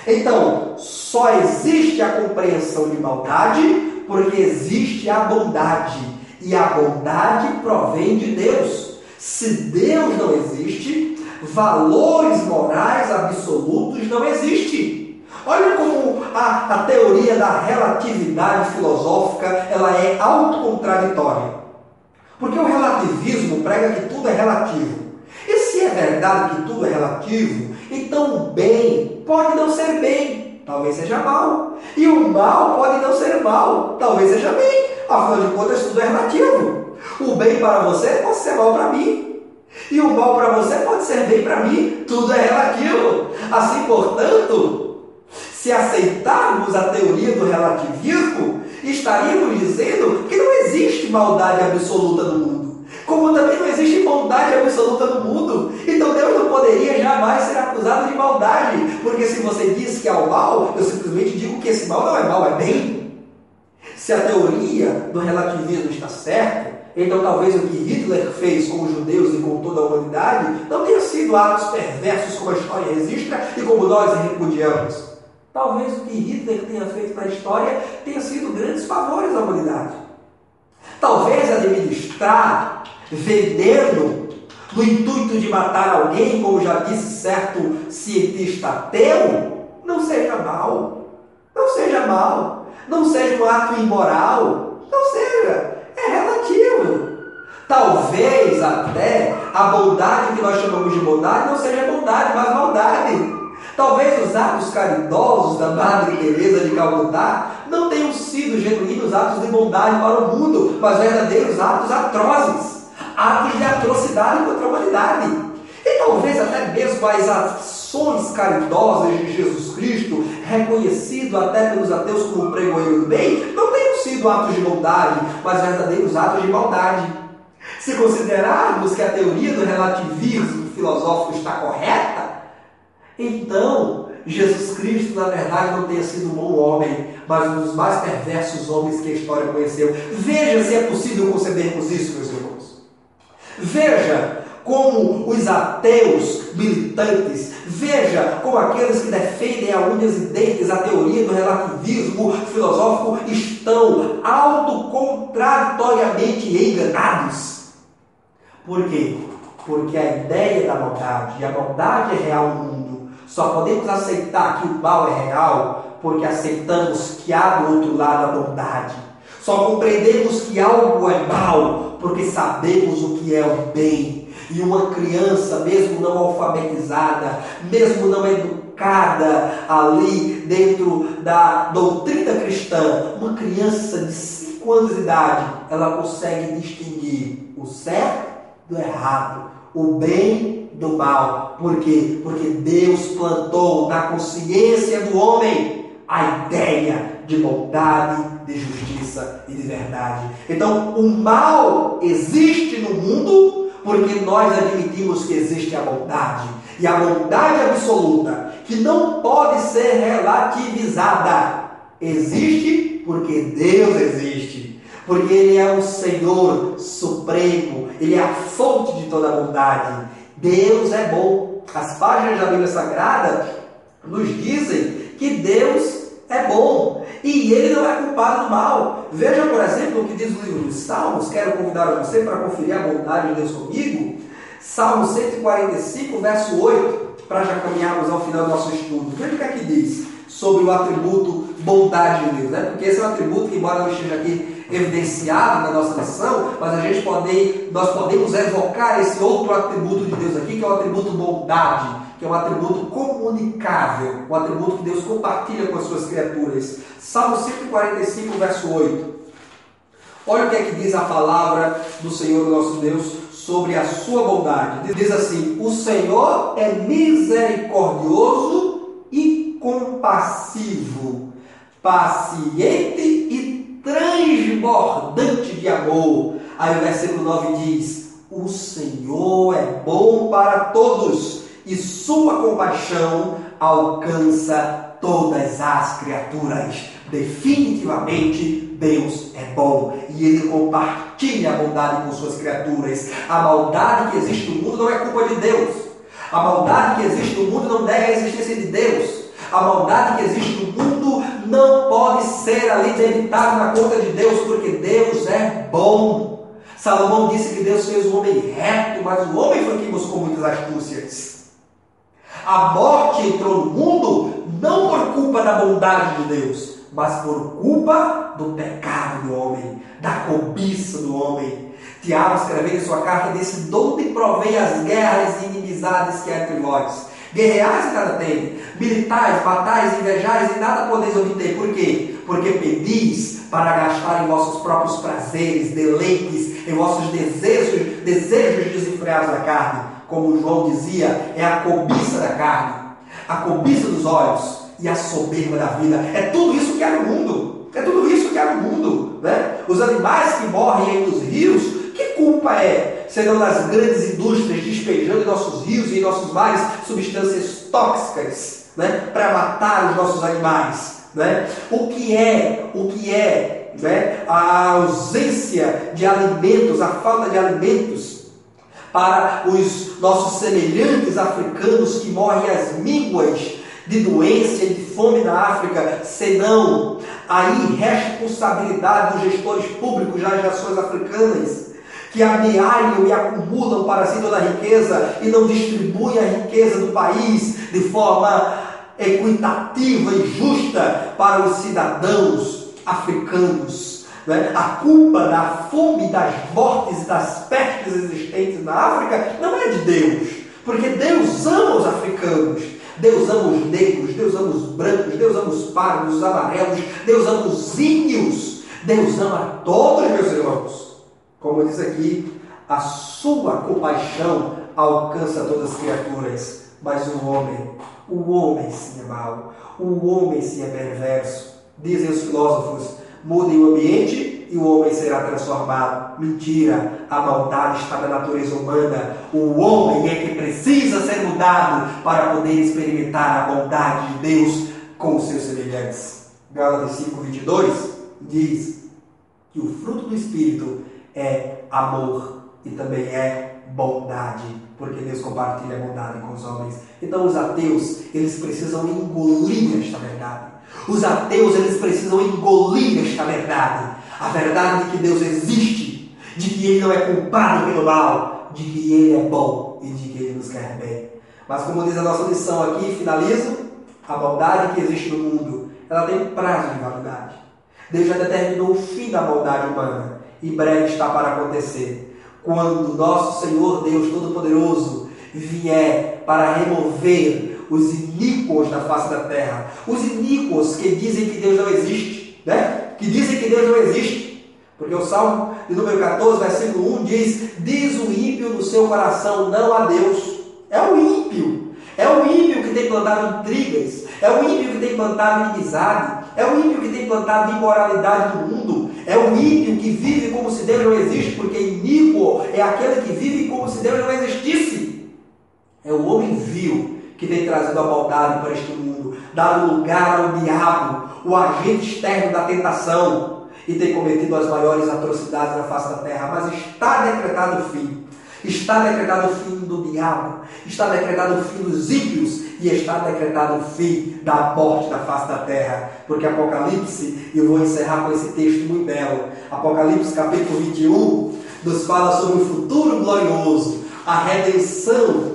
Então, só existe a compreensão de maldade porque existe a bondade. E a bondade provém de Deus. Se Deus não existe, valores morais absolutos não existem. Olha como a teoria da relatividade filosófica ela é autocontraditória. Porque o relativismo prega que tudo é relativo. E se é verdade que tudo é relativo, então o bem pode não ser bem, talvez seja mal. E o mal pode não ser mal, talvez seja bem. Afinal de contas, tudo é relativo. O bem para você pode ser mal para mim. E o mal para você pode ser bem para mim. Tudo é relativo. Assim, portanto, se aceitarmos a teoria do relativismo, estaríamos dizendo que não existe maldade absoluta no mundo. Como também não existe bondade absoluta no mundo. Então Deus não poderia jamais ser acusado de maldade. Porque se você diz que há o mal, eu simplesmente digo que esse mal não é mal, é bem. Se a teoria do relativismo está certa, então talvez o que Hitler fez com os judeus e com toda a humanidade não tenha sido atos perversos como a história registra e como nós repudiamos. Talvez o que Hitler tenha feito na história tenha sido grandes favores à humanidade. Talvez administrar veneno no intuito de matar alguém, como já disse certo cientista ateu, não seja mal. Não seja mal. Não seja um ato imoral. Não seja. É relativo. Talvez até a bondade que nós chamamos de bondade não seja bondade, mas maldade. Talvez os atos caridosos da Madre Teresa de Calcutá não tenham sido genuínos atos de bondade para o mundo, mas verdadeiros atos atrozes, atos de atrocidade contra a humanidade. E talvez até mesmo as ações caridosas de Jesus Cristo, reconhecido até pelos ateus como pregoeiro do bem, não tenham sido atos de bondade, mas verdadeiros atos de maldade. Se considerarmos que a teoria do relativismo filosófico está correta, então Jesus Cristo, na verdade, não tenha sido um bom homem, mas um dos mais perversos homens que a história conheceu. Veja se é possível concebermos isso, meus irmãos. Veja como os ateus militantes, veja como aqueles que defendem a unhas e dentes a teoria do relativismo filosófico estão autocontraditoriamente enganados. Por quê? Porque a ideia da maldade, e a maldade é real no mundo, só podemos aceitar que o mal é real porque aceitamos que há do outro lado a bondade. Só compreendemos que algo é mal porque sabemos o que é o bem. E uma criança, mesmo não alfabetizada, mesmo não educada ali dentro da doutrina cristã, uma criança de 5 anos de idade, ela consegue distinguir o certo do errado, o bem do mal. Por quê? Porque Deus plantou na consciência do homem a ideia de bondade, de justiça e de verdade. Então, o mal existe no mundo porque nós admitimos que existe a bondade. E a bondade absoluta, que não pode ser relativizada, existe porque Deus existe. Porque Ele é o Senhor Supremo, Ele é a fonte de toda a bondade. Deus é bom. As páginas da Bíblia Sagrada nos dizem que Deus é bom e Ele não é culpado do mal. Veja, por exemplo, o que diz o livro dos Salmos. Quero convidar você para conferir a bondade de Deus comigo. Salmo 145, verso 8, para já caminharmos ao final do nosso estudo. Veja o que é que diz sobre o atributo bondade de Deus, né? Porque esse é um atributo que, embora não esteja aqui evidenciado na nossa lição, mas nós podemos evocar esse outro atributo de Deus aqui, que é o atributo bondade, que é um atributo comunicável, um atributo que Deus compartilha com as suas criaturas. Salmo 145, verso 8. Olha o que é que diz a palavra do Senhor nosso Deus sobre a sua bondade. Diz assim: o Senhor é misericordioso e compassivo, paciente e transbordante de amor. Aí o versículo 9 diz: o Senhor é bom para todos e sua compaixão alcança todas as criaturas. Definitivamente, Deus é bom e Ele compartilha a bondade com suas criaturas. A maldade que existe no mundo não é culpa de Deus. A maldade que existe no mundo não nega a existência de Deus. A maldade que existe no mundo não pode ser ali debitada na conta de Deus, porque Deus é bom. Salomão disse que Deus fez o homem reto, mas o homem foi quem buscou muitas astúcias. A morte entrou no mundo não por culpa da bondade de Deus, mas por culpa do pecado do homem, da cobiça do homem. Tiago, escrevendo em sua carta, disse: de onde provém as guerras e inimizades que há entre vós? Guerreais e nada tem, militais, batais, invejais e nada podeis obter. Por quê? Porque pedis para gastar em vossos próprios prazeres, deleites, em vossos desejos desenfreados da carne. Como João dizia, é a cobiça da carne, a cobiça dos olhos e a soberba da vida. É tudo isso que há no mundo. É tudo isso que há no mundo, né? Os animais que morrem aí nos rios, que culpa é? Senão das grandes indústrias despejando em nossos rios e em nossos mares substâncias tóxicas, né? Para matar os nossos animais, né? O que é, né? A ausência de alimentos, a falta de alimentos para os nossos semelhantes africanos que morrem às míngua de doença e de fome na África, senão a irresponsabilidade dos gestores públicos das nações africanas, que amealham e acumulam para si toda a riqueza e não distribuem a riqueza do país de forma equitativa e justa para os cidadãos africanos. A culpa da fome, das mortes e das pestes existentes na África não é de Deus, porque Deus ama os africanos, Deus ama os negros, Deus ama os brancos, Deus ama os pardos, os amarelos, Deus ama os ígneos, Deus ama todos, meus irmãos. Como diz aqui, a sua compaixão alcança todas as criaturas, mas o homem sim é mau, o homem sim é perverso. Dizem os filósofos: mudem o ambiente e o homem será transformado. Mentira, a maldade está na natureza humana. O homem é que precisa ser mudado para poder experimentar a bondade de Deus com os seus semelhantes. Gálatas 5:22 diz que o fruto do Espírito é amor e também é bondade, porque Deus compartilha a bondade com os homens. Então os ateus, eles precisam engolir esta verdade. Os ateus, eles precisam engolir esta verdade. A verdade de que Deus existe, de que Ele não é culpado pelo mal, de que Ele é bom e de que Ele nos quer bem. Mas como diz a nossa lição aqui, finalizo, a maldade que existe no mundo, ela tem prazo de validade. Deus já determinou o fim da maldade humana. Em breve está para acontecer, quando nosso Senhor Deus Todo-Poderoso vier para remover os iníquos da face da terra. Os iníquos que dizem que Deus não existe, né? Que dizem que Deus não existe. Porque o Salmo de número 14, versículo 1 diz o ímpio no seu coração, não há Deus. É o ímpio. É o ímpio que tem plantado intrigas. É o ímpio que tem plantado inimizade. É o ímpio que tem plantado imoralidade no mundo. É o ímpio que vive como se Deus não existe, porque iníquo é aquele que vive como se Deus não existisse. É o homem vil que tem trazido a maldade para este mundo, dado lugar ao diabo, o agente externo da tentação, e tem cometido as maiores atrocidades na face da terra. Mas está decretado o fim. Está decretado o fim do diabo, está decretado o fim dos ímpios e está decretado o fim da morte da face da terra. Porque Apocalipse, e eu vou encerrar com esse texto muito belo, Apocalipse capítulo 21, nos fala sobre o futuro glorioso, a redenção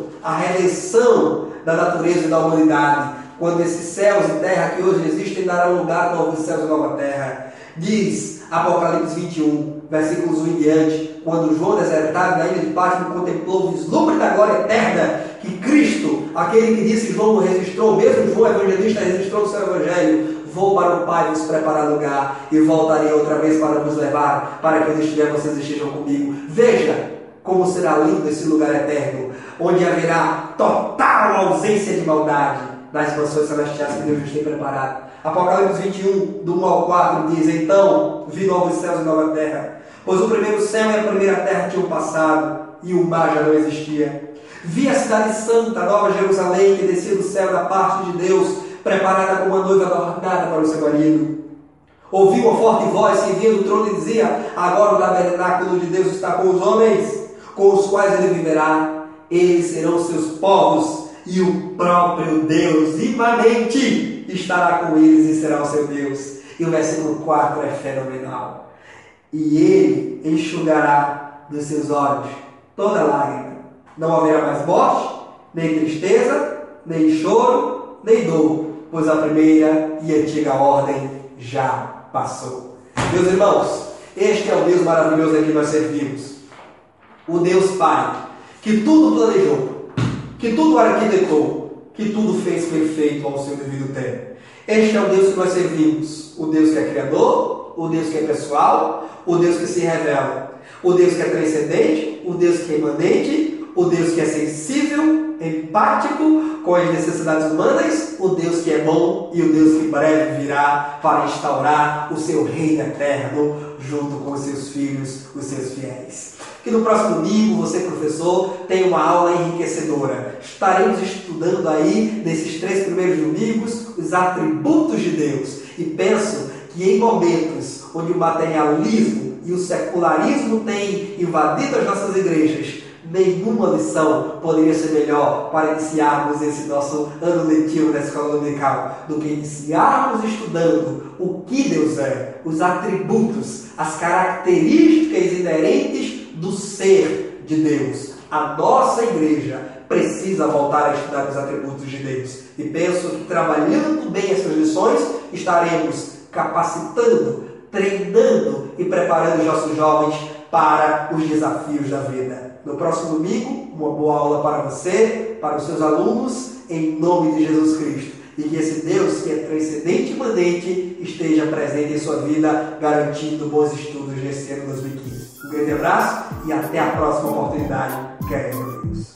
da natureza e da humanidade, quando esses céus e terra que hoje existem darão lugar a novos céus e nova terra. Diz Apocalipse 21, versículos 1 em diante, quando João, desertado na ilha de Patmos, contemplou o vislumbre da glória eterna que Cristo, aquele que disse João registrou, mesmo João evangelista registrou no seu evangelho: vou para o Pai vos preparar lugar e voltarei outra vez para vos levar, para que onde estiver vocês estejam comigo. Veja como será lindo esse lugar eterno, onde haverá total ausência de maldade nas mansões celestiais que Deus nos tem preparado. Apocalipse 21, do 1 ao 4 diz: então vi novos céus e nova terra, pois o primeiro céu e a primeira terra tinham passado e o mar já não existia. Vi a cidade santa, a nova Jerusalém, que descia do céu da parte de Deus, preparada como uma noiva adornada para o seu marido. Ouviu uma forte voz que vinha do trono e dizia: agora o tabernáculo de Deus está com os homens, com os quais ele viverá. Eles serão seus povos, e o próprio Deus imanente estará com eles e será o seu Deus. E o versículo 4 é fenomenal. E ele enxugará dos seus olhos toda lágrima. Não haverá mais morte, nem tristeza, nem choro, nem dor, pois a primeira e antiga ordem já passou. Meus irmãos, este é o Deus maravilhoso a que nós servimos. O Deus Pai, que tudo planejou, que tudo arquitetou, que tudo fez perfeito ao seu devido tempo. Este é o Deus que nós servimos. O Deus que é criador, o Deus que é pessoal, o Deus que se revela, o Deus que é transcendente, o Deus que é imanente, o Deus que é sensível, empático com as necessidades humanas, o Deus que é bom e o Deus que breve virá para instaurar o seu reino eterno junto com os seus filhos, os seus fiéis. Que no próximo domingo você, professor, tenha uma aula enriquecedora. Estaremos estudando aí, nesses 3 primeiros domingos, os atributos de Deus. E penso que em momentos onde o materialismo e o secularismo têm invadido as nossas igrejas, nenhuma lição poderia ser melhor para iniciarmos esse nosso ano letivo da escola dominical do que iniciarmos estudando o que Deus é, os atributos, as características inerentes do ser de Deus. A nossa igreja precisa voltar a estudar os atributos de Deus. E penso que trabalhando bem essas lições, estaremos capacitando, treinando e preparando os nossos jovens para os desafios da vida. No próximo domingo, uma boa aula para você, para os seus alunos, em nome de Jesus Cristo. E que esse Deus, que é transcendente e imanente, esteja presente em sua vida, garantindo bons estudos nesse ano 2015. Um grande abraço e até a próxima oportunidade. Querendo Deus.